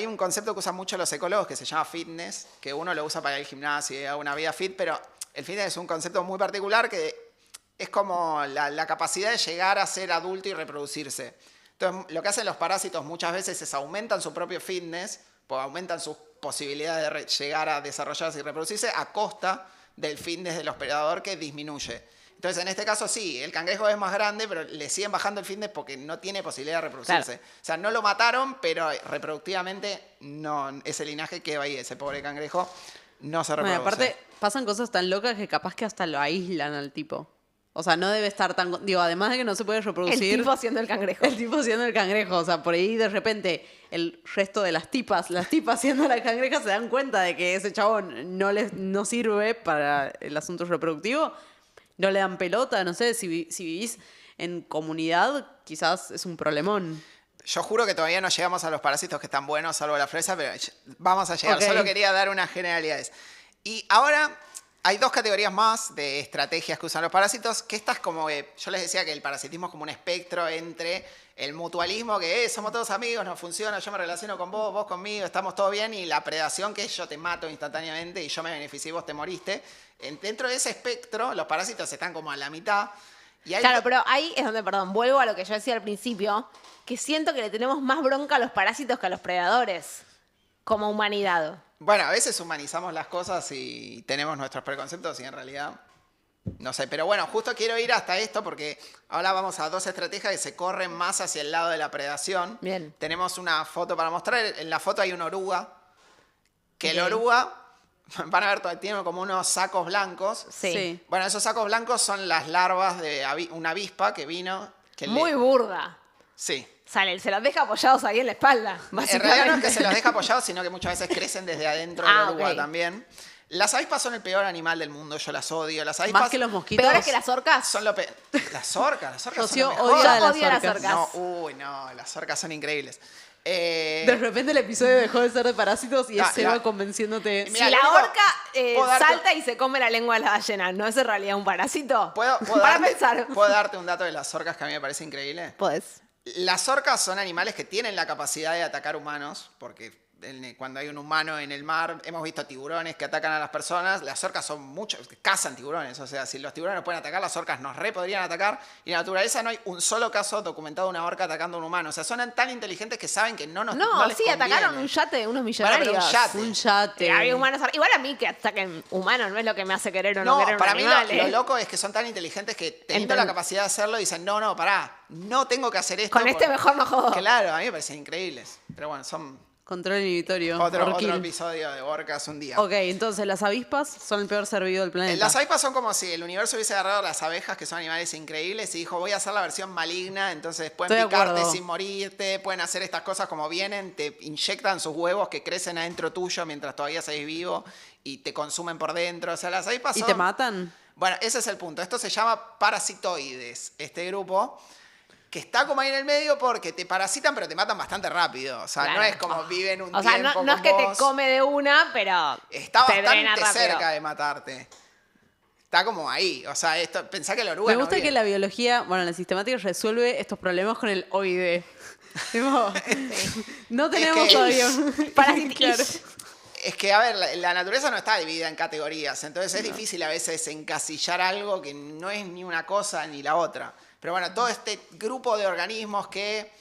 un concepto que usan mucho los ecólogos que se llama fitness, que uno lo usa para el gimnasio y una vida fit, pero el fitness es un concepto muy particular que es como la capacidad de llegar a ser adulto y reproducirse. Entonces, lo que hacen los parásitos muchas veces es aumentan su propio fitness, pues aumentan sus posibilidades de llegar a desarrollarse y reproducirse a costa del fitness del hospedador que disminuye. Entonces, en este caso sí, el cangrejo es más grande, pero le siguen bajando el fitness porque no tiene posibilidad de reproducirse. Claro. O sea, no lo mataron, pero reproductivamente no, ese linaje queda ahí, ese pobre cangrejo no se reproduce. Bueno, aparte, pasan cosas tan locas que capaz que hasta lo aíslan al tipo. O sea, no debe estar tan... Digo, además de que no se puede El reproducir... tipo haciendo el cangrejo. El tipo siendo el cangrejo. O sea, por ahí de repente el resto de las tipas siendo la cangreja, se dan cuenta de que ese chabón no sirve para el asunto reproductivo. No le dan pelota, no sé, si vivís en comunidad, quizás es un problemón. Yo juro que todavía no llegamos a los parásitos que están buenos, salvo la fresa, pero vamos a llegar. Ok. Solo quería dar unas generalidades. Y ahora hay 2 categorías más de estrategias que usan los parásitos, que estas como, yo les decía que el parasitismo es como un espectro entre el mutualismo, que somos todos amigos, nos funciona, yo me relaciono con vos, vos conmigo, estamos todo bien, y la predación, que es yo te mato instantáneamente y yo me beneficié y vos te moriste. Dentro de ese espectro, los parásitos están como a la mitad. Y hay Claro, pero ahí es donde, perdón, vuelvo a lo que yo decía al principio, que siento que le tenemos más bronca a los parásitos que a los predadores, como humanidad. Bueno, a veces humanizamos las cosas y tenemos nuestros preconceptos y en realidad No sé, pero bueno, justo quiero ir hasta esto porque ahora vamos a dos estrategias que se corren más hacia el lado de la predación. Bien. Tenemos una foto para mostrar. En la foto hay una oruga. Que el Ok. oruga, van a ver, tiene como unos sacos blancos. Sí. Bueno, esos sacos blancos son las larvas de una avispa que vino. Muy burda. Sí. Sale, se los deja apoyados ahí en la espalda, En básicamente. realidad no es que se los deja apoyados, sino que muchas veces crecen desde adentro de la oruga ok. también. Las avispas son el peor animal del mundo, yo las odio. Las avispas Más que los mosquitos. ¿Peores que las orcas? son lo peor. Las orcas son Rocío lo mejor. odia a las Odio a las orcas. orcas. No, no, las orcas son increíbles. De repente el episodio dejó de ser de parásitos y es Ah, Seba la- convenciéndote. Mira, Si lo la único- orca puedo darte- salta y se come la lengua de la ballena, ¿no es en realidad un parásito? ¿Puedo Para darte, pensar. ¿Puedo darte un dato de las orcas que a mí me parece increíble? Podés. Las orcas son animales que tienen la capacidad de atacar humanos, porque cuando hay un humano en el mar, hemos visto tiburones que atacan a las personas. Las orcas son muchos, cazan tiburones. O sea, si los tiburones nos pueden atacar, las orcas nos podrían atacar. Y en la naturaleza no hay un solo caso documentado de una orca atacando a un humano. O sea, son tan inteligentes que saben que no No, les sí, conviene. atacaron un yate de unos Bueno, pero millonarios. un yate. Un yate. Había humanos. Igual a mí que ataquen humanos no es lo que me hace querer o no, No, querer un para mí animal. lo loco es que son tan inteligentes que teniendo la capacidad de hacerlo dicen, no, pará, no tengo que hacer esto. Con este mejor no jodo. Claro, a mí me parecen increíbles. Pero bueno, son Control inhibitorio. otro Orquídea. episodio de orcas un día. Ok, entonces las avispas son el peor ser vivo del planeta. Las avispas son como si el universo hubiese agarrado las abejas, que son animales increíbles, y dijo, voy a hacer la versión maligna, entonces pueden Estoy de picarte acuerdo. sin morirte, pueden hacer estas cosas como vienen, te inyectan sus huevos que crecen adentro tuyo mientras todavía seguís vivo y te consumen por dentro. O sea, las avispas ¿Y son... te matan? Bueno, ese es el punto. Esto se llama parasitoides, este grupo, que está como ahí en el medio porque te parasitan, pero te matan bastante rápido. O sea, Claro. no es como viven un O sea, tiempo no es con que vos. te come de una, pero Está te drena bastante rápido. cerca de matarte. Está como ahí. O sea, pensá que la oruga Me no gusta vive. que la biología, bueno, la sistemática resuelve estos problemas con el OID. Tipo, no tenemos que- todavía. Parasitish. Claro. Es que, a ver, la naturaleza no está dividida en categorías, entonces es difícil a veces encasillar algo que no es ni una cosa ni la otra. Pero bueno, todo este grupo de organismos que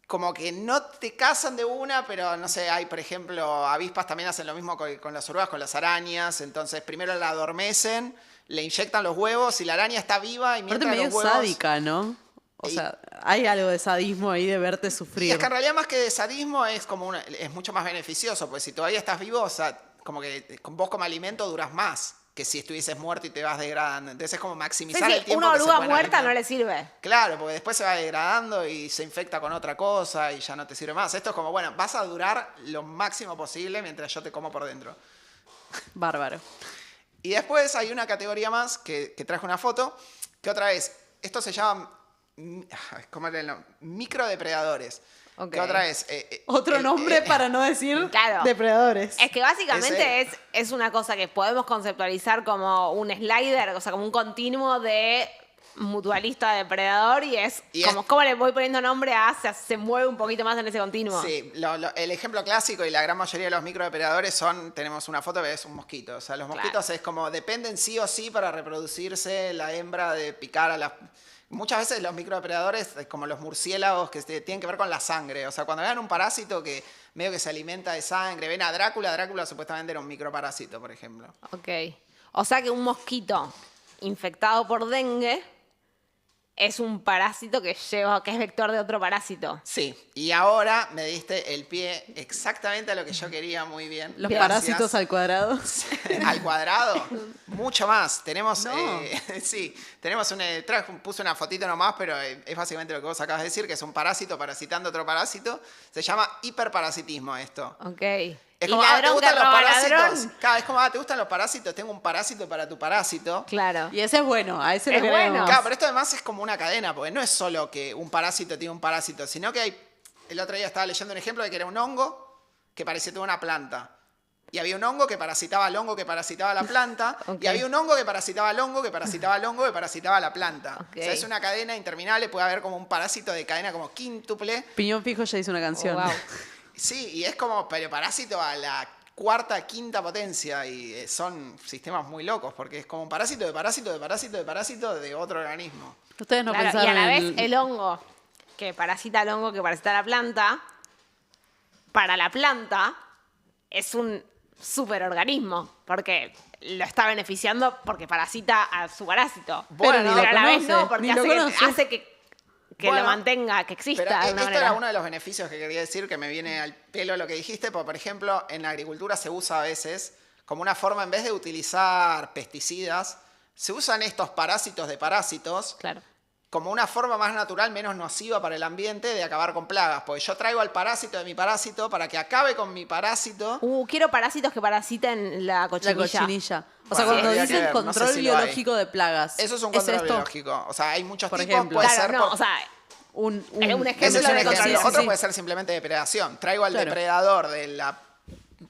como que no te cazan de una, pero no sé, hay por ejemplo, avispas también hacen lo mismo con las orugas, con las arañas, entonces primero la adormecen, le inyectan los huevos y la araña está viva y Aparte mientras medio los huevos... sádica, ¿no? O Y- sea, hay algo de sadismo ahí de verte Y sufrir. es que en realidad más que de sadismo es como es mucho más beneficioso, porque si todavía estás vivo, o sea, como que con vos como alimento duras más que si estuvieses muerto y te vas degradando. Entonces es como Sí, maximizar el sí, tiempo una que se oruga pueden muerta alimentar. no le sirve. Claro, porque después se va degradando y se infecta con otra cosa y ya no te sirve más. Esto es como, bueno, vas a durar lo máximo posible mientras yo te como por dentro. Bárbaro. Y después hay una categoría más que traje una foto, que otra vez, esto se llama, ¿cómo era el nombre? Microdepredadores. Ok. Que otra vez... Otro nombre para no decir Claro. depredadores. Es que básicamente Ese- es una cosa que podemos conceptualizar como un slider, o sea, como un continuo de mutualista depredador y es Y como es- cómo le voy poniendo nombre a se mueve un poquito más en ese continuo. Sí, el ejemplo clásico y la gran mayoría de los microdepredadores tenemos una foto que es un mosquito. O sea, los Claro. mosquitos es como, dependen sí o sí para reproducirse la hembra de picar a las... Muchas veces los microdepredadores, como los murciélagos, que tienen que ver con la sangre. O sea, cuando vean un parásito que medio que se alimenta de sangre, ven a Drácula supuestamente era un microparásito, por ejemplo. Ok. O sea que un mosquito infectado por dengue es un parásito que es vector de otro parásito. Sí, y ahora me diste el pie exactamente a lo que yo quería muy bien. Los Gracias. parásitos al cuadrado. Al cuadrado, mucho más. Tenemos, No. sí, tenemos puse una fotito nomás, pero es básicamente lo que vos acabas de decir, que es un parásito parasitando otro parásito. Se llama hiperparasitismo esto. Ok. Es y como, ¿te ladrón que gustan los roba parásitos? ladrón. Claro, es como, ¿te gustan los parásitos? Tengo un parásito para tu parásito. Claro. Y ese es bueno, a ese Es lo queremos. bueno. Claro, pero esto además es como una cadena, porque no es solo que un parásito tiene un parásito, sino que hay... El otro día estaba leyendo un ejemplo de que era un hongo que parecía una planta. Y había un hongo que parasitaba al hongo que parasitaba la planta. Ok. Y había un hongo que parasitaba al hongo que parasitaba al hongo que parasitaba la planta. Ok. O sea, es una cadena interminable, puede haber como un parásito de cadena como quíntuple. Piñón Fijo ya hizo una canción. Oh, wow. Sí, y es como, pero parásito a la cuarta, quinta potencia. Y son sistemas muy locos, porque es como un parásito de parásito de parásito de parásito de otro organismo. Ustedes no Claro, y pensaron a la vez en... el hongo que parasita al hongo que parasita la planta, para la planta es un superorganismo, porque lo está beneficiando porque parasita a su parásito. Bueno, pero a la vez conoce, no, porque ni lo conoce. hace que Bueno, lo mantenga, que exista Pero de esto alguna era manera. uno de los beneficios que quería decir, que me viene al pelo lo que dijiste, porque, por ejemplo, en la agricultura se usa a veces como una forma, en vez de utilizar pesticidas, se usan estos parásitos de parásitos Claro. como una forma más natural, menos nociva para el ambiente de acabar con plagas. Porque yo traigo al parásito de mi parásito para que acabe con mi parásito. Quiero parásitos que parasiten la La cochinilla. cochinilla. O Bueno, sea, cuando habría que dicen ver, no sé control si lo hay. biológico de plagas. Eso es un control esto? biológico. O sea, hay muchos Por tipos. ejemplo. Puede Claro, ser no, por- o sea, Un un ejemplo Ese es un de ejemplo. control. Lo Sí, otro sí. puede ser simplemente depredación. Traigo al Claro. depredador de la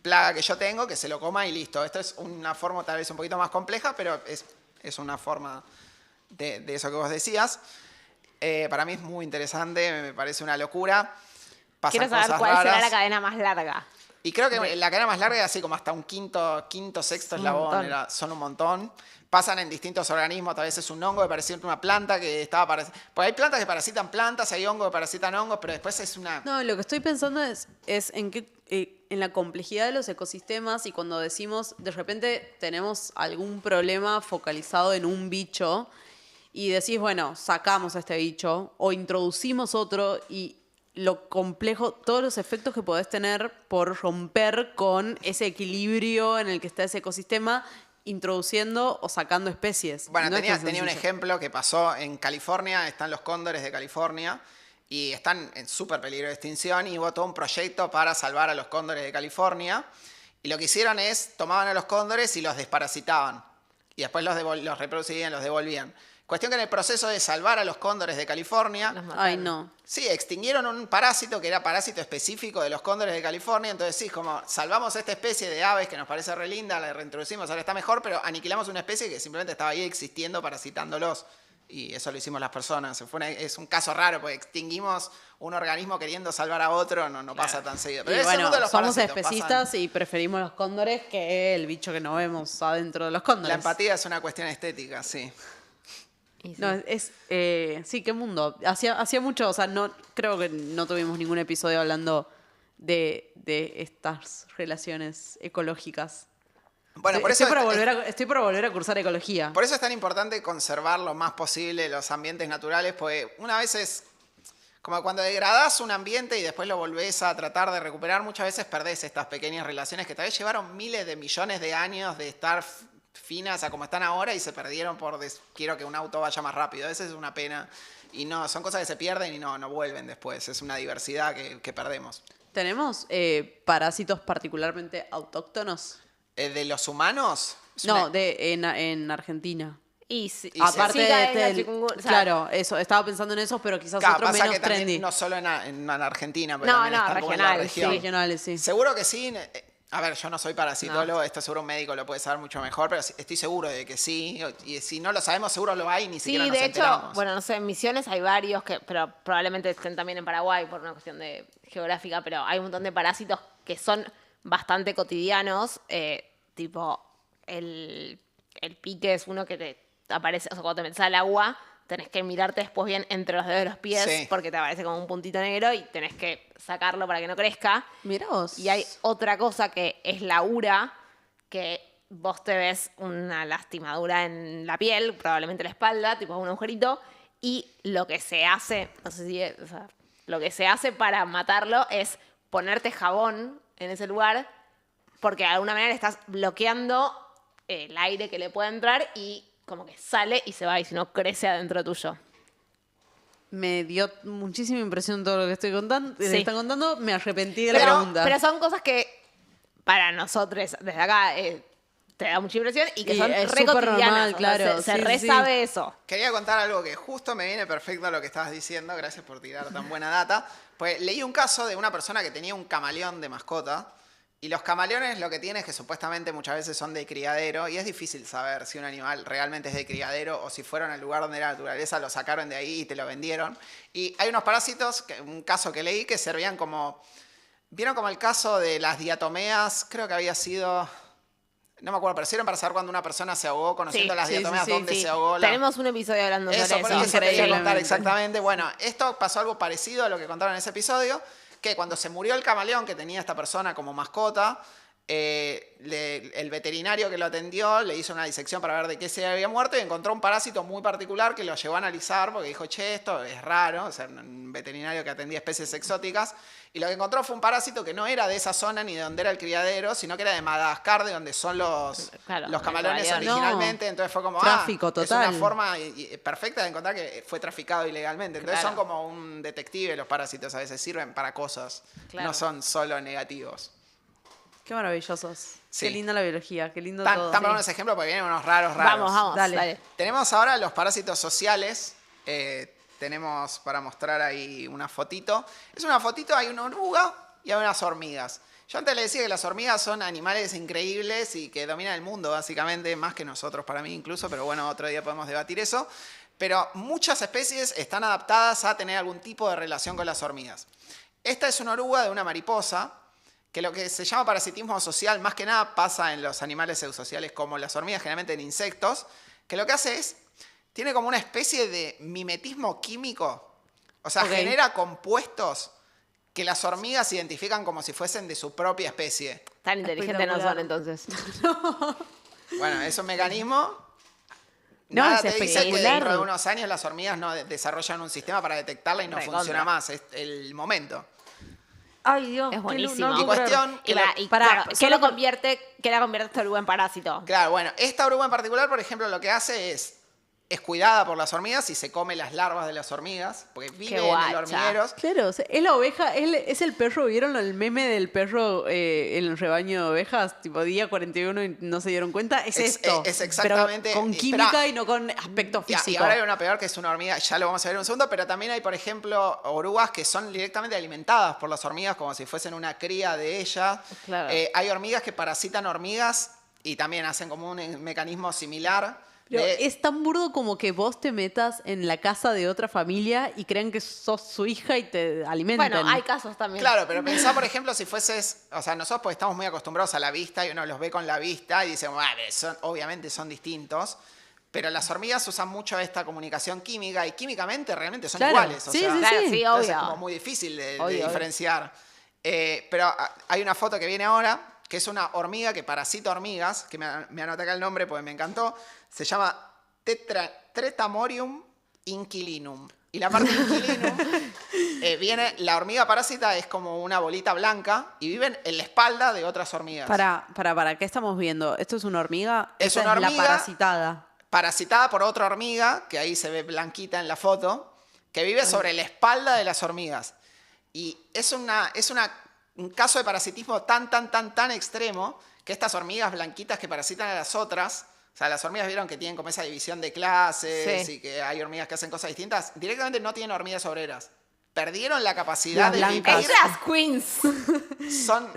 plaga que yo tengo, que se lo coma y listo. Esto es una forma tal vez un poquito más compleja, pero es una forma de eso que vos decías. Para mí es muy interesante, me parece una locura. Pasan Quiero saber cosas cuál será raras. la cadena más larga. Y creo que la cadena más larga es así como hasta un quinto, sexto Un eslabón. montón. Son un montón. Pasan en distintos organismos. Tal vez es un hongo que parecía una planta que estaba Porque hay plantas que parasitan plantas, hay hongos que parasitan hongos, pero después es una... No, lo que estoy pensando es en en la complejidad de los ecosistemas y cuando decimos de repente tenemos algún problema focalizado en un bicho y decís, bueno, sacamos a este bicho o introducimos otro y lo complejo, todos los efectos que podés tener por romper con ese equilibrio en el que está ese ecosistema introduciendo o sacando especies. Bueno, No es tan tenía un sencillo. ejemplo que pasó en California. Están los cóndores de California y están en súper peligro de extinción y hubo todo un proyecto para salvar a los cóndores de California. Y lo que hicieron es, tomaban a los cóndores y los desparasitaban. Y después los reproducían, los devolvían. Cuestión que en el proceso de salvar a los cóndores de California, Los mataron. Ay, no. sí, extinguieron un parásito que era parásito específico de los cóndores de California. Entonces, sí, como salvamos esta especie de aves que nos parece re linda, la reintroducimos, ahora está mejor, pero aniquilamos una especie que simplemente estaba ahí existiendo, parasitándolos. Y eso lo hicimos las personas. Es un caso raro, porque extinguimos un organismo queriendo salvar a otro, no pasa tan seguido. Pero Y es el mundo bueno, de los somos parásitos, especistas y preferimos los cóndores que el bicho que no vemos adentro de los cóndores. La empatía es una cuestión estética, sí. Y sí. No, sí, qué mundo. Hacía mucho, o sea, no creo que no tuvimos ningún episodio hablando de estas relaciones ecológicas. Bueno, por eso Estoy por volver a cursar ecología. Por eso es tan importante conservar lo más posible los ambientes naturales, porque una vez es como cuando degradás un ambiente y después lo volvés a tratar de recuperar, muchas veces perdés estas pequeñas relaciones que tal vez llevaron miles de millones de años de estar finas a como están ahora y se perdieron quiero que un auto vaya más rápido. A veces es una pena. Y no, son cosas que se pierden y no vuelven después. Es una diversidad que perdemos. ¿Tenemos parásitos particularmente autóctonos? ¿De los humanos? Es No, una- en Argentina. Y sí, Y Aparte Zika es de la chikungunya, o sea, claro, eso, estaba pensando en esos, pero quizás Claro, otro pasa menos que también trendy. no solo en Argentina, pero No, también no, están como en la regionales, región. Regionales, sí. Seguro que sí. A ver, yo no soy parasitólogo, No. esto seguro un médico lo puede saber mucho mejor, pero estoy seguro de que sí. Y si no lo sabemos, seguro lo hay y ni siquiera Sí, nos de hecho, enteramos. bueno, no sé, en Misiones hay varios, pero probablemente estén también en Paraguay por una cuestión de geográfica, pero hay un montón de parásitos que son bastante cotidianos, tipo el pique es uno que te aparece, o sea, cuando te metes al agua, tenés que mirarte después bien entre los dedos de los pies Sí. porque te aparece como un puntito negro y tenés que sacarlo para que no crezca. Mirá vos. Y hay otra cosa que es la ura, que vos te ves una lastimadura en la piel, probablemente la espalda, tipo un agujerito, y lo que se hace, no sé si o sea, lo que se hace para matarlo es ponerte jabón en ese lugar, porque de alguna manera estás bloqueando el aire que le puede entrar y como que sale y se va, y si no crece adentro tuyo. Me dio muchísima impresión todo lo que estoy contando. Sí. Están contando, me arrepentí de la Pero, pregunta. pero son cosas que para nosotros desde acá te da mucha impresión y que Y son es re súper cotidianas. normal, o sea, claro, se sí, re sí. sabe eso. Quería contar algo que justo me viene perfecto a lo que estabas diciendo. Gracias por tirar tan buena data. Pues leí un caso de una persona que tenía un camaleón de mascota. Y los camaleones lo que tienen es que supuestamente muchas veces son de criadero. Y es difícil saber si un animal realmente es de criadero o si fueron al lugar donde era la naturaleza, lo sacaron de ahí y te lo vendieron. Y hay unos parásitos, un caso que leí, que servían como... ¿Vieron como el caso de las diatomeas? Creo que había sido... No me acuerdo, pero sirven para saber cuando una persona se ahogó, conociendo Sí, las sí, sí, diatomeas, sí, dónde Sí, se ahogó. tenemos un episodio hablando Eso, sobre por eso. eso quería contar Increíblemente. exactamente. Bueno, esto pasó algo parecido a lo que contaron en ese episodio, que cuando se murió el camaleón que tenía esta persona como mascota, el veterinario que lo atendió le hizo una disección para ver de qué se había muerto y encontró un parásito muy particular que lo llevó a analizar porque dijo, che, esto es raro, o sea, un veterinario que atendía especies exóticas, y lo que encontró fue un parásito que no era de esa zona ni de donde era el criadero, sino que era de Madagascar, de donde son los camaleones originalmente. No. Entonces fue como, Tráfico total. es una forma perfecta de encontrar que fue traficado ilegalmente. Entonces son como un detective los parásitos, a veces sirven para cosas, no son solo negativos. Qué maravillosos. Sí. Qué linda la biología, qué lindo Tan todo. para unos ejemplos porque vienen unos raros. Vamos, Dale. Tenemos ahora los parásitos sociales. Tenemos para mostrar ahí una fotito. Es una fotito, hay una oruga y hay unas hormigas. Yo antes le decía que las hormigas son animales increíbles y que dominan el mundo, básicamente, más que nosotros, para mí incluso, pero bueno, otro día podemos debatir eso. Pero muchas especies están adaptadas a tener algún tipo de relación con las hormigas. Esta es una oruga de una mariposa, que lo que se llama parasitismo social, más que nada pasa en los animales eusociales como las hormigas, generalmente en insectos, que lo que hace es, tiene como una especie de mimetismo químico, o sea, genera compuestos que las hormigas identifican como si fuesen de su propia especie. Tan inteligentes no son, entonces. Bueno, es un mecanismo. No, Nada es te dice que espectacular. dentro de unos años las hormigas no desarrollan un sistema para detectarla y no Recontra. funciona más. Es el momento. Ay, Dios. Es buenísimo. Y cuestión que ¿Qué la convierte esta oruga en parásito? Claro, bueno, esta oruga en particular, por ejemplo, lo que hace es cuidada por las hormigas y se come las larvas de las hormigas, porque vive en el guacha. hormiguero. Claro, o sea, es la oveja, es el perro, ¿vieron el meme del perro en el rebaño de ovejas? Tipo día 41 y no se dieron cuenta. Es esto. Es exactamente. Pero con química y no con aspecto Y físico. ahora hay una peor que es una hormiga, ya lo vamos a ver en un segundo, pero también hay, por ejemplo, orugas que son directamente alimentadas por las hormigas como si fuesen una cría de ellas. Claro. Hay hormigas que parasitan hormigas y también hacen como un mecanismo similar. Pero es tan burdo como que vos te metas en la casa de otra familia y crean que sos su hija y te alimenten. Bueno, hay casos también. Claro, pero pensá, por ejemplo, si fueses, o sea, nosotros pues estamos muy acostumbrados a la vista y uno los ve con la vista y dice, bueno, obviamente son distintos, pero las hormigas usan mucho esta comunicación química y químicamente realmente son iguales. O Sí, sea, sí, Claro, sí, entonces obvio. es como muy difícil de Obvio. diferenciar. Pero hay una foto que viene ahora, que es una hormiga que parasita hormigas, que me anoté acá el nombre porque me encantó, se llama Tretamorium inquilinum. Y la parte inquilinum viene, la hormiga parásita es como una bolita blanca y viven en la espalda de otras hormigas. Para, ¿qué estamos viendo? ¿Esto es una hormiga? Es Esa una la hormiga. parasitada. Parasitada por otra hormiga, que ahí se ve blanquita en la foto, que vive sobre la espalda de las hormigas. Y es un caso de parasitismo tan extremo que estas hormigas blanquitas que parasitan a las otras, o sea, las hormigas vieron que tienen como esa división de clases Sí. y que hay hormigas que hacen cosas distintas, directamente no tienen hormigas obreras. Perdieron la capacidad Las de blancas. vivir. ¡Es drag queens! Son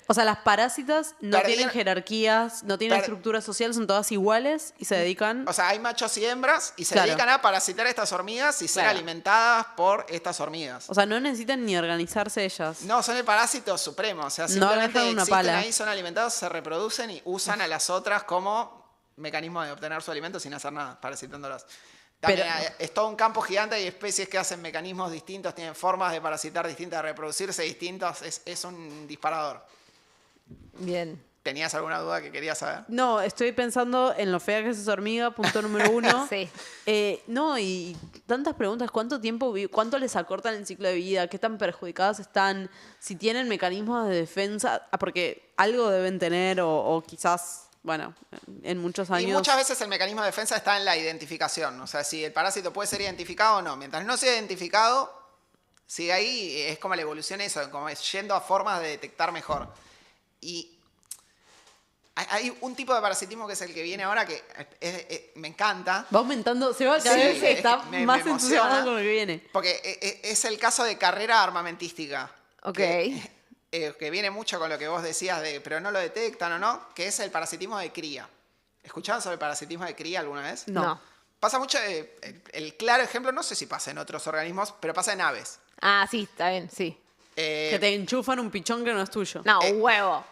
O sea, las parásitas no Perdieron- tienen jerarquías, no tienen estructura social, son todas iguales y se dedican... O sea, hay machos y hembras y se Claro. dedican a parasitar a estas hormigas y ser Claro. alimentadas por estas hormigas. O sea, no necesitan ni organizarse ellas. No, son el parásito supremo. O sea, No simplemente agarran una existen pala. ahí, son alimentados, se reproducen y usan a las otras como mecanismo de obtener su alimento sin hacer nada, parasitándolas. También es todo un campo gigante, hay especies que hacen mecanismos distintos, tienen formas de parasitar distintas, de reproducirse distintas. Es un disparador. Bien. ¿Tenías alguna duda que querías saber? No, estoy pensando en lo fea que es esa hormiga, punto número 1. Sí. No, y tantas preguntas. ¿Cuánto tiempo cuánto les acortan el ciclo de vida? ¿Qué tan perjudicadas están? Si tienen mecanismos de defensa, porque algo deben tener o quizás, bueno, en muchos años... Y muchas veces el mecanismo de defensa está en la identificación. O sea, si el parásito puede ser identificado o no. Mientras no sea identificado, sigue ahí. Es como la evolución eso, como es yendo a formas de detectar mejor. Y hay un tipo de parasitismo que es el que viene ahora que me encanta. Va aumentando, se va cada Sí, vez es está que me más emociona. entusiasmado con lo que viene. Porque es el caso de carrera armamentística. Ok. Que viene mucho con lo que vos decías de, pero no lo detectan o no, que es el parasitismo de cría. ¿Escucharon sobre el parasitismo de cría alguna vez? No. Pasa mucho, el claro ejemplo, no sé si pasa en otros organismos, pero pasa en aves. Ah, sí, está bien, sí. Que te enchufan un pichón que no es tuyo. No, un huevo.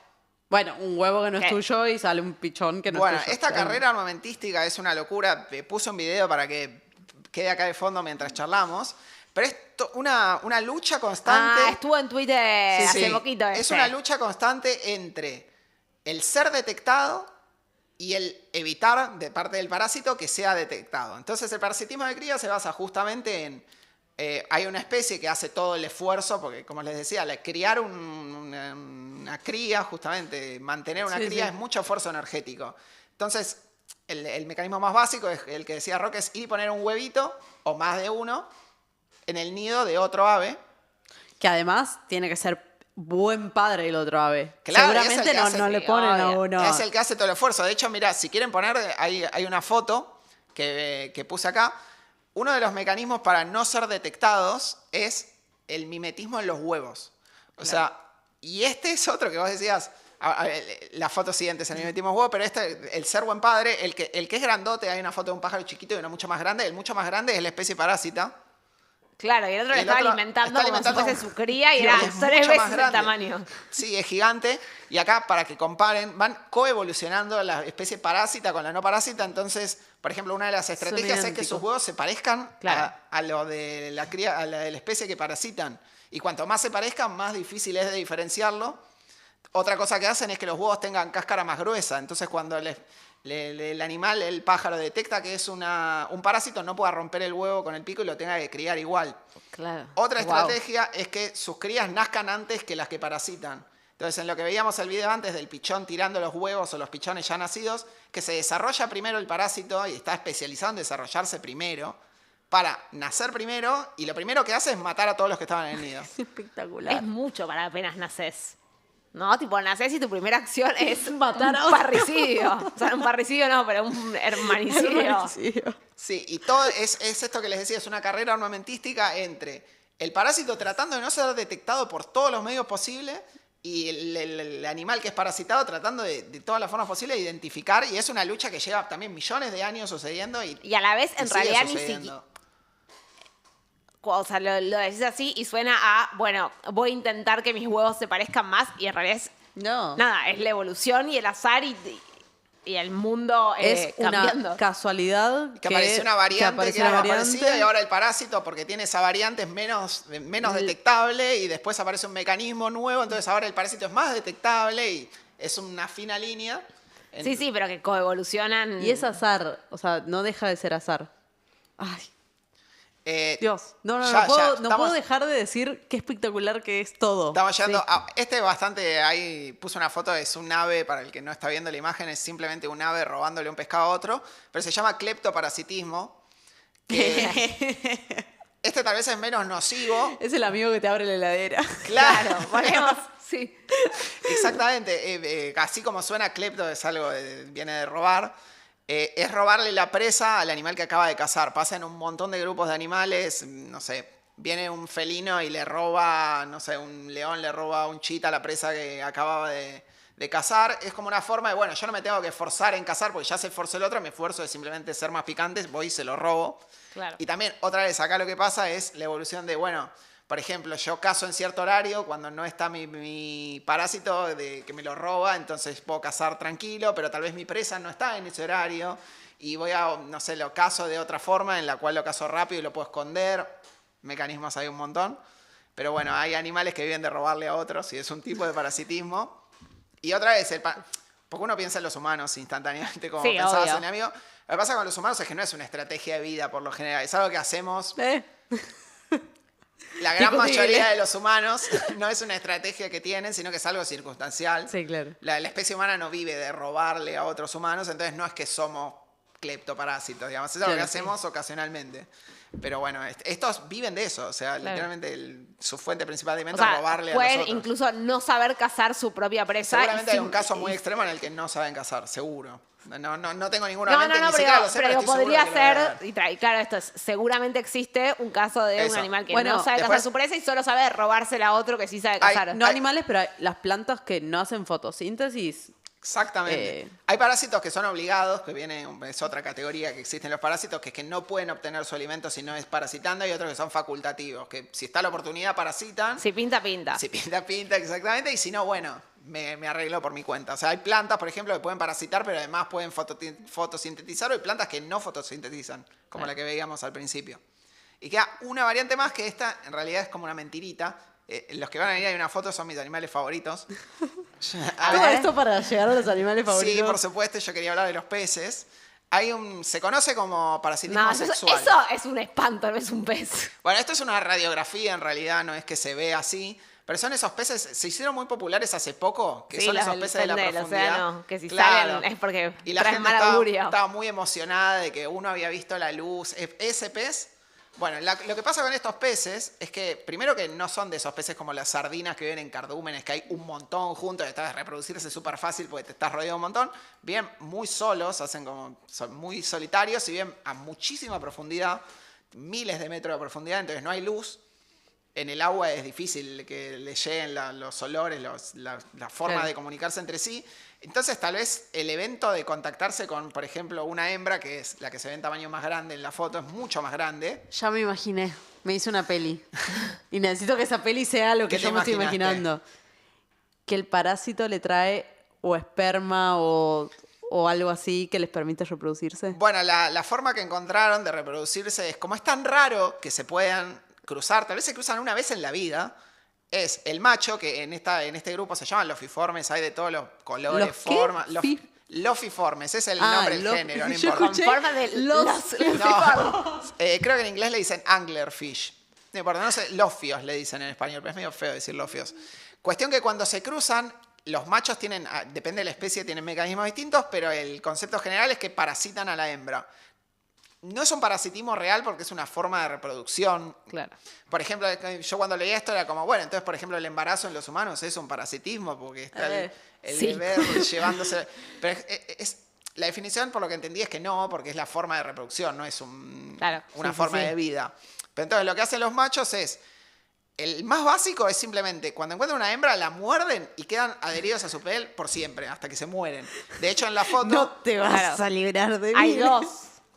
Bueno, un huevo que no es ¿Qué? tuyo y sale un pichón que no Bueno, es tuyo. esta Claro. carrera armamentística es una locura. Puse un video para que quede acá de fondo mientras charlamos. Pero es una lucha constante. Ah, estuvo en Twitter Sí, hace sí. poquito. Es una lucha constante entre el ser detectado y el evitar de parte del parásito que sea detectado. Entonces el parasitismo de cría se basa justamente en, hay una especie que hace todo el esfuerzo, porque como les decía, criar una cría, justamente, mantener una cría es mucho esfuerzo energético. Entonces el mecanismo más básico es el que decía Roque, es ir y poner un huevito, o más de uno, en el nido de otro ave. Que además tiene que ser buen padre el otro ave. Claro, seguramente es el que hace, no le ponen a uno. Es el que hace todo el esfuerzo. De hecho, mira, si quieren poner, hay una foto que puse acá. Uno de los mecanismos para no ser detectados es el mimetismo en los huevos. O sea, y este es otro que vos decías, la foto siguiente es el mimetismo en los huevos, pero el ser buen padre, el que es grandote, hay una foto de un pájaro chiquito y uno mucho más grande. El mucho más grande es la especie parásita. Claro, y el otro le estaba alimentando como si fuese su cría y era es 3 mucho veces más el grande. tamaño. Sí, es gigante. Y acá, para que comparen, van coevolucionando la especie parásita con la no parásita. Entonces, por ejemplo, una de las estrategias es que idénticos. sus huevos se parezcan Claro. a lo de la cría, a la de la especie que parasitan. Y cuanto más se parezcan, más difícil es de diferenciarlo. Otra cosa que hacen es que los huevos tengan cáscara más gruesa. Entonces, cuando el animal, el pájaro, detecta que es un parásito, no pueda romper el huevo con el pico y lo tenga que criar igual. Claro. Otra Wow. estrategia es que sus crías nazcan antes que las que parasitan. Entonces, en lo que veíamos el video antes del pichón tirando los huevos o los pichones ya nacidos, que se desarrolla primero el parásito y está especializado en desarrollarse primero, para nacer primero, y lo primero que hace es matar a todos los que estaban en el nido. Es espectacular. Es mucho para apenas naces. ¿No? Tipo, nacés y tu primera acción es Matar a un parricidio. O sea, un parricidio no, pero un hermanicidio. Sí, y todo es esto que les decía, es una carrera armamentística entre el parásito tratando de no ser detectado por todos los medios posibles y el animal que es parasitado tratando de todas las formas posibles de identificar, y es una lucha que lleva también millones de años sucediendo y a la vez, en sigue realidad, ni sucediendo. siquiera. O sea, lo decís así y suena a, bueno, voy a intentar que mis huevos se parezcan más, y en realidad es No. nada, es la evolución y el azar y el mundo Es cambiando. una casualidad Que apareció una variante que era una más parecida, y ahora el parásito, porque tiene esa variante, es menos detectable, y después aparece un mecanismo nuevo, entonces ahora el parásito es más detectable y es una fina línea. Sí, sí, pero que coevolucionan. Y es azar, o sea, no deja de ser azar. Ay, Dios. No puedo dejar de decir qué espectacular que es todo. Estamos llegando Sí. a, este bastante, ahí puse una foto, es un ave, para el que no está viendo la imagen, es simplemente un ave robándole un pescado a otro, pero se llama cleptoparasitismo, que este tal vez es menos nocivo. Es el amigo que te abre la heladera. Claro, Ponemos, sí. exactamente, así como suena clepto, es algo, viene de robar. Es robarle la presa al animal que acaba de cazar. Pasa en un montón de grupos de animales, no sé, viene un felino y le roba, no sé, un león le roba a un chita la presa que acababa de cazar. Es como una forma de, bueno, yo no me tengo que forzar en cazar porque ya se esforzó el otro, me esfuerzo de simplemente ser más picante, voy y se lo robo. Claro. Y también, otra vez, acá lo que pasa es la evolución de, bueno, por ejemplo, yo cazo en cierto horario, cuando no está mi parásito de que me lo roba, entonces puedo cazar tranquilo, pero tal vez mi presa no está en ese horario y voy a, no sé, lo cazo de otra forma en la cual lo cazo rápido y lo puedo esconder. Mecanismos hay un montón. Pero bueno, hay animales que viven de robarle a otros y es un tipo de parasitismo. Y otra vez, porque uno piensa en los humanos instantáneamente, como Sí, pensabas obvio. en el amigo. Lo que pasa con los humanos es que no es una estrategia de vida por lo general, es algo que hacemos. La gran Discutible. mayoría de los humanos no es una estrategia que tienen, sino que es algo circunstancial. Sí, claro. La especie humana no vive de robarle a otros humanos, entonces no es que somos cleptoparásitos, digamos. Es algo Claro, que hacemos ocasionalmente. Pero bueno, estos viven de eso, o sea, Claro. literalmente su fuente principal de O alimento es sea, robarle a los pueden otros. incluso no saber cazar su propia presa. Seguramente y hay un caso muy extremo en el que no saben cazar, seguro. No tengo ninguno en No, mente, no, ni siquiera lo sé, pero estoy seguro podría de que lo debe ser, haber. y claro, esto es, seguramente existe un caso de un Eso. animal que Bueno, no sabe después- cazar su presa y solo sabe robársela a otro que sí sabe Ay, cazar. No animales, pero hay las plantas que no hacen fotosíntesis. Exactamente. Hay parásitos que son obligados, que es otra categoría que existen los parásitos, que es que no pueden obtener su alimento si no es parasitando, y otros que son facultativos, que si está la oportunidad parasitan, Si pinta, pinta. si pinta, pinta, exactamente, y si no, bueno, me arreglo por mi cuenta. O sea, hay plantas, por ejemplo, que pueden parasitar, pero además pueden fotosintetizar, o hay plantas que no fotosintetizan, como la que veíamos al principio. Y queda una variante más, que esta en realidad es como una mentirita, los que van a venir hay una foto, son mis animales favoritos. Todo esto para llegar a los animales favoritos. Sí, por supuesto, yo quería hablar de los peces. Se conoce como parasitismo No, sexual. eso es un espanto, no es un pez. Bueno, esto es una radiografía, en realidad, no es que se ve así. Pero son esos peces, se hicieron muy populares hace poco, que Sí, son los esos del peces de la fondo del profundidad. océano, que si Claro. salen es porque Y la traen gente mal augurio. estaba muy emocionada de que uno había visto la luz. Ese pez, bueno, lo que pasa con estos peces es que, primero que no son de esos peces como las sardinas que viven en cardúmenes, que hay un montón juntos, que reproducirse súper fácil porque te estás rodeado de un montón. Viven muy solos, son muy solitarios y viven a muchísima profundidad, miles de metros de profundidad, entonces no hay luz. En el agua es difícil que le lleguen los olores, la forma Claro. de comunicarse entre sí. Entonces, tal vez el evento de contactarse con, por ejemplo, una hembra, que es la que se ve en tamaño más grande en la foto, es mucho más grande. Ya me imaginé. Me hice una peli. Y necesito que esa peli sea lo que ¿Qué yo te me estoy imaginaste? imaginando. Que el parásito le trae o esperma o algo así que les permite reproducirse. Bueno, la forma que encontraron de reproducirse es, como es tan raro que se puedan cruzar, tal vez se cruzan una vez en la vida, es el macho, que en este grupo se llaman lofiformes, hay de todos los colores, ¿Los qué? formas. Lofiformes, es el nombre del género, no yo importa. escuché Con forma de los- No, creo que en inglés le dicen anglerfish. No importa, no sé, lofios le dicen en español, pero es medio feo decir lofios. Cuestión que cuando se cruzan, los machos tienen, depende de la especie, tienen mecanismos distintos, pero el concepto general es que parasitan a la hembra. No es un parasitismo real porque es una forma de reproducción. Claro. Por ejemplo, yo cuando leía esto era como, bueno, entonces, por ejemplo, el embarazo en los humanos es un parasitismo porque está el Sí. bebé llevándose... Pero la definición, por lo que entendí, es que no, porque es la forma de reproducción, no es Claro, una sí, forma sí. de vida. Pero entonces lo que hacen los machos es... El más básico es simplemente, cuando encuentran una hembra, la muerden y quedan adheridos a su piel por siempre, hasta que se mueren. De hecho, en la foto... No te vas Claro. a librar de mí. Hay dos.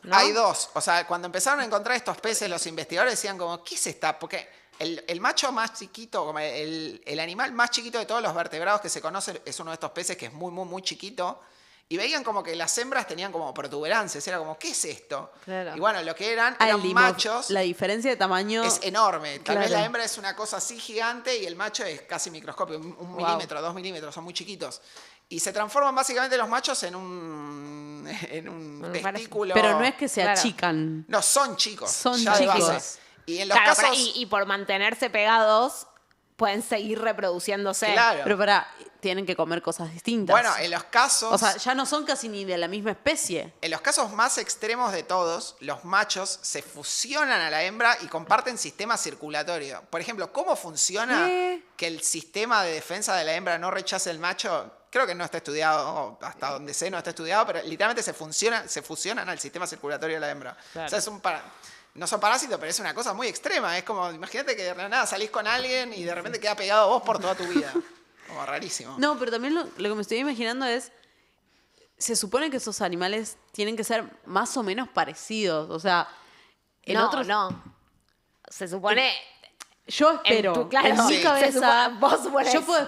¿no? Hay dos. O sea, cuando empezaron a encontrar estos peces, los investigadores decían como, ¿qué es esta? Porque el macho más chiquito, como el animal más chiquito de todos los vertebrados que se conocen, es uno de estos peces que es muy, muy, muy chiquito. Y veían como que las hembras tenían como protuberancias. Era como, ¿qué es esto? Claro. Y bueno, lo que eran El machos. La diferencia de tamaño. Es enorme. Tal vez Claro. la hembra es una cosa así gigante y el macho es casi microscópico, un milímetro, 2 milímetros, son muy chiquitos. Y se transforman básicamente los machos en un Me parece. testículo. Pero no es que se Claro. achican. No, son chicos. Son ya de chicos. base. Y en los Claro, casos... y por mantenerse pegados, pueden seguir reproduciéndose. Claro. Pero tienen que comer cosas distintas. Bueno, en los casos... o sea, ya no son casi ni de la misma especie. En los casos más extremos de todos, los machos se fusionan a la hembra y comparten sistema circulatorio. Por ejemplo, ¿cómo funciona ¿Qué? que el sistema de defensa de la hembra no rechace el macho? Creo que no está estudiado, o hasta donde sé no está estudiado, pero literalmente se fusionan al sistema circulatorio de la hembra. Claro. O sea, no son parásitos, pero es una cosa muy extrema. Es como, imagínate que de la nada salís con alguien y de repente queda pegado a vos por toda tu vida. Como rarísimo. No, pero también lo que me estoy imaginando es. Se supone que esos animales tienen que ser más o menos parecidos. O sea, en no, otros. no. Se supone. Yo espero. claro, en mi sí. cabeza. Se supone- vos suponés. Yo puedo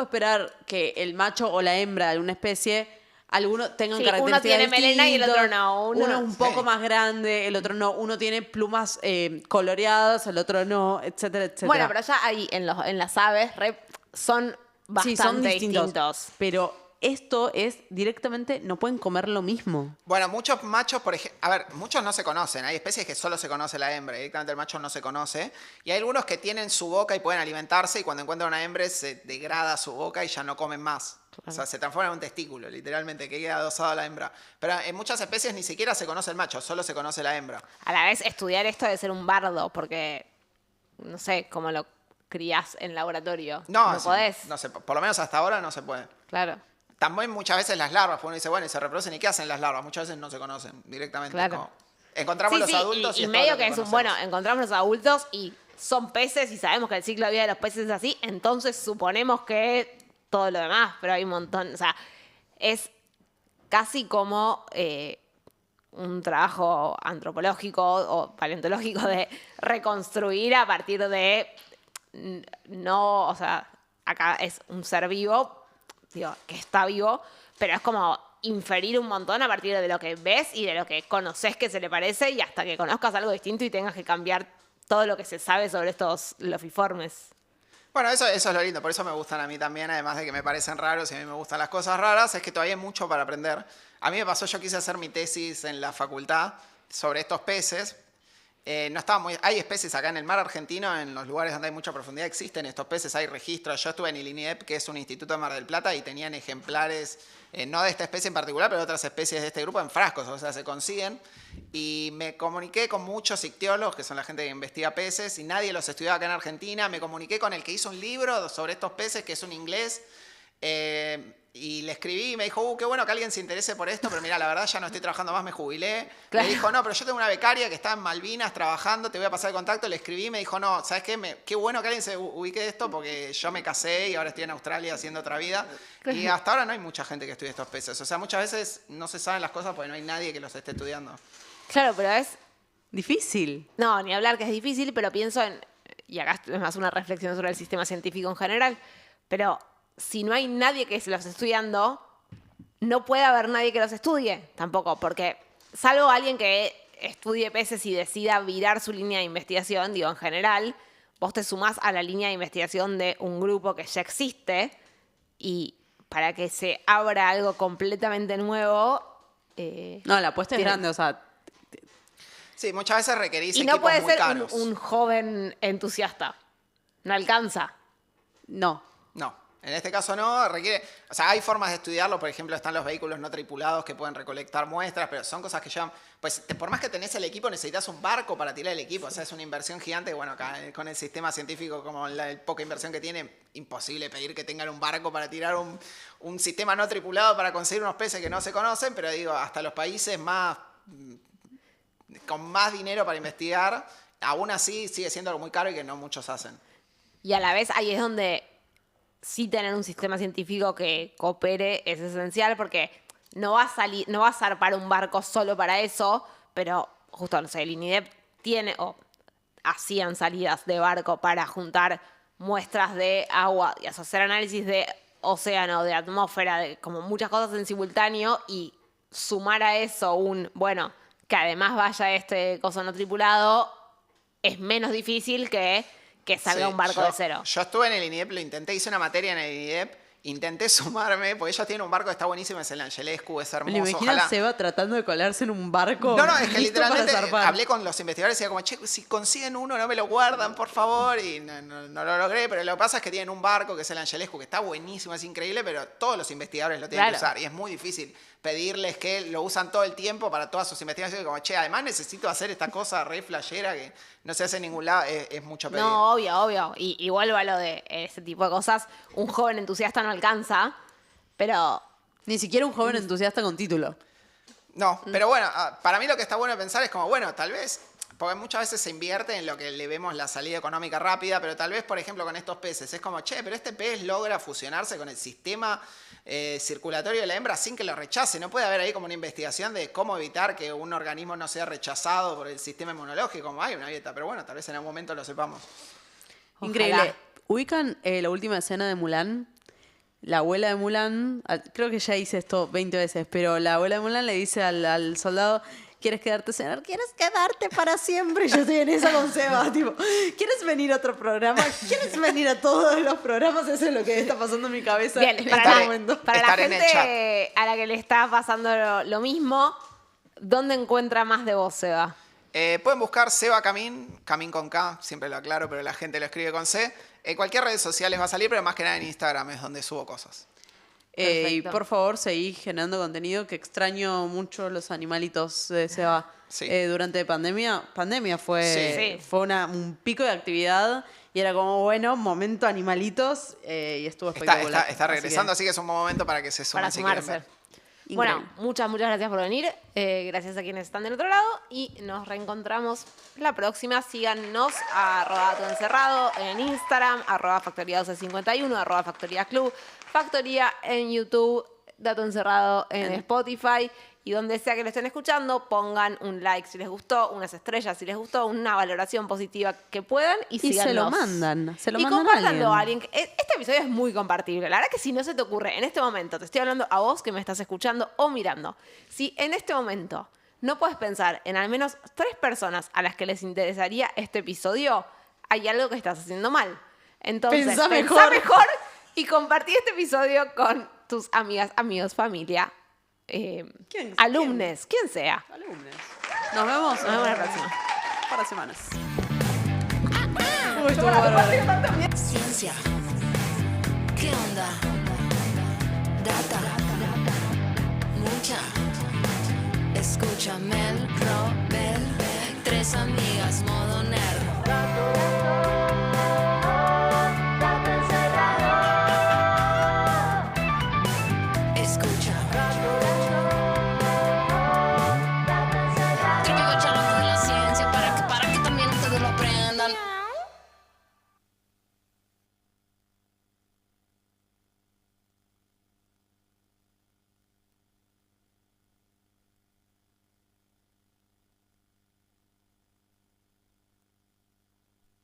esperar que el macho o la hembra de una especie. Algunos tengan Sí, características uno tiene melena y el otro distintas. no. Uno es un poco Sí. más grande, el otro no. Uno tiene plumas coloreadas, el otro no, etcétera, etcétera. Bueno, pero ya ahí en las aves son bastante sí, son distintos. Pero esto es directamente, no pueden comer lo mismo. Bueno, muchos machos, por ejemplo, a ver, muchos no se conocen. Hay especies que solo se conoce la hembra, directamente el macho no se conoce. Y hay algunos que tienen su boca y pueden alimentarse y cuando encuentran una hembra se degrada su boca y ya no comen más. O sea, se transforma en un testículo, literalmente, que queda adosado a la hembra. Pero en muchas especies ni siquiera se conoce el macho, solo se conoce la hembra. A la vez, estudiar esto debe ser un bardo, porque no sé cómo lo criás en laboratorio. No, No podés. no sé, por lo menos hasta ahora no se puede. Claro. También muchas veces las larvas, porque uno dice, bueno, y se reproducen, ¿y qué hacen las larvas? Muchas veces no se conocen directamente. Claro. Como, encontramos los adultos y es todo medio lo que es un, conocemos. bueno, encontramos los adultos y son peces y sabemos que el ciclo de vida de los peces es así, entonces suponemos que todo lo demás, pero hay un montón, o sea, es casi como un trabajo antropológico o paleontológico de reconstruir a partir de no, o sea, acá es un ser vivo, digo, que está vivo, pero es como inferir un montón a partir de lo que ves y de lo que conoces que se le parece y hasta que conozcas algo distinto y tengas que cambiar todo lo que se sabe sobre estos lofiformes. Bueno, eso es lo lindo, por eso me gustan a mí también, además de que me parecen raros y a mí me gustan las cosas raras, es que todavía hay mucho para aprender. A mí me pasó, yo quise hacer mi tesis en la facultad sobre estos peces. No estaba hay especies acá en el mar argentino, en los lugares donde hay mucha profundidad existen estos peces, hay registros. Yo estuve en el INIEP, que es un instituto de Mar del Plata, y tenían ejemplares, no de esta especie en particular, pero de otras especies de este grupo en frascos, o sea, se consiguen. Y me comuniqué con muchos ictiólogos, que son la gente que investiga peces, y nadie los estudiaba acá en Argentina. Me comuniqué con el que hizo un libro sobre estos peces, que es un inglés. Y le escribí y me dijo, qué bueno que alguien se interese por esto, pero mira, la verdad ya no estoy trabajando más, me jubilé. Claro. Me dijo, no, pero yo tengo una becaria que está en Malvinas trabajando, te voy a pasar el contacto. Le escribí y me dijo, no, ¿sabes qué? Qué bueno que alguien se ubique de esto porque yo me casé y ahora estoy en Australia haciendo otra vida. Y hasta ahora no hay mucha gente que estudie estos peces. O sea, muchas veces no se saben las cosas porque no hay nadie que los esté estudiando. Claro, pero es... Difícil. No, ni hablar que es difícil, pero pienso en... Y acá es más una reflexión sobre el sistema científico en general, pero si no hay nadie que se los esté estudiando, no puede haber nadie que los estudie tampoco, porque salvo alguien que estudie peces y decida virar su línea de investigación, digo, en general, vos te sumás a la línea de investigación de un grupo que ya existe y para que se abra algo completamente nuevo... No, la apuesta es tiene- grande, o sea, Sí, muchas veces requerís Y no equipos puede muy ser caros. un joven entusiasta. No alcanza. no. No, en este caso no, requiere... O sea, hay formas de estudiarlo, por ejemplo, están los vehículos no tripulados que pueden recolectar muestras, pero son cosas que llevan... Pues por más que tenés el equipo, necesitas un barco para tirar el equipo, o sea, es una inversión gigante. Bueno, acá con el sistema científico, como la poca inversión que tiene, imposible pedir que tengan un barco para tirar un sistema no tripulado para conseguir unos peces que no se conocen, pero digo, hasta los países más... con más dinero para investigar, aún así sigue siendo algo muy caro y que no muchos hacen. Y a la vez ahí es donde sí tener un sistema científico que coopere es esencial porque no va a salir, no va a zarpar un barco solo para eso, pero justo, no sé, el INIDEP tiene o hacían salidas de barco para juntar muestras de agua y hacer análisis de océano, de atmósfera, de como muchas cosas en simultáneo y sumar a eso bueno, que además vaya este coso no tripulado, es menos difícil que salga Sí, un barco yo- de cero. Yo estuve en el INIEP, lo intenté, hice una materia en el INIEP, intenté sumarme, porque ellos tienen un barco que está buenísimo, es el Angelescu, es ¿Me hermoso. lo imaginas Ojalá. Seba tratando de colarse en un barco? No, es que listo para literalmente zarpar? hablé con los investigadores y decía como, che, si consiguen uno, no me lo guardan, por favor. Y no lo logré, pero lo que pasa es que tienen un barco que es el Angelescu, que está buenísimo, es increíble, pero todos los investigadores lo tienen que Claro. usar. Y es muy difícil pedirles que lo usan todo el tiempo para todas sus investigaciones. Como, che, además necesito hacer esta cosa re flashera que no se hace en ningún lado, es mucho pedir. No, obvio. Y vuelvo a lo de ese tipo de cosas. Un joven entusiasta no alcanza, pero Ni siquiera un joven entusiasta con título. No, pero bueno, para mí lo que está bueno pensar es como, bueno, tal vez, porque muchas veces se invierte en lo que le vemos la salida económica rápida, pero tal vez, por ejemplo, con estos peces, es como, che, pero este pez logra fusionarse con el sistema circulatorio de la hembra sin que lo rechace. No puede haber ahí como una investigación de cómo evitar que un organismo no sea rechazado por el sistema inmunológico, como hay una dieta, pero bueno, tal vez en algún momento lo sepamos. Ojalá. Increíble. ¿Ubican la última escena de Mulan? La abuela de Mulan, creo que ya hice esto 20 veces, pero la abuela de Mulan le dice al soldado, ¿quieres quedarte a cenar? ¿Quieres quedarte para siempre? Y yo estoy en esa con Seba, tipo, ¿quieres venir a otro programa? ¿Quieres venir a todos los programas? Eso es lo que está pasando en mi cabeza bien, en para, este Estaré- momento. para la estar en el gente a la que le está pasando lo mismo, ¿dónde encuentra más de vos, Seba? Pueden buscar Seba Camín, Camín con K, siempre lo aclaro, pero la gente lo escribe con C. En cualquier red social les va a salir, pero más que nada en Instagram es donde subo cosas. Y Perfecto. por favor, seguí generando contenido, que extraño mucho los animalitos de Seba. Sí. Durante pandemia fue, Sí. fue un pico de actividad y era como, bueno, momento animalitos y estuvo espectacular. Está Así regresando, que, así que es un buen momento para que se sumen Para si quieren sumarse. ver. Bueno, Increíble. muchas gracias por venir. Gracias a quienes están del otro lado. Y nos reencontramos la próxima. Síganos a Dato Encerrado en Instagram, Factoría 1251, Factoría Club, Factoría en YouTube, Dato Encerrado en Spotify. Y donde sea que lo estén escuchando, pongan un like si les gustó, unas estrellas si les gustó, una valoración positiva que puedan y Y se lo síganos. mandan, se lo y mandan a compártanlo a alguien. alguien. Este episodio es muy compartible. La verdad que si no se te ocurre en este momento, te estoy hablando a vos que me estás escuchando o mirando, si en este momento no puedes pensar en al menos 3 personas a las que les interesaría este episodio, hay algo que estás haciendo mal. Entonces, Pensá pensá mejor. mejor y compartí este episodio con tus amigas, amigos, familia, ¿Quién? alumnes, quien sea. Alumnos. Nos vemos Nos vemos la próxima. un par de semanas. Uy, estuvo bárbaro. Ciencia. ¿Qué onda? Data. Mucha. Escúchame el Robel. 3 amigas modo nerd. Escucha.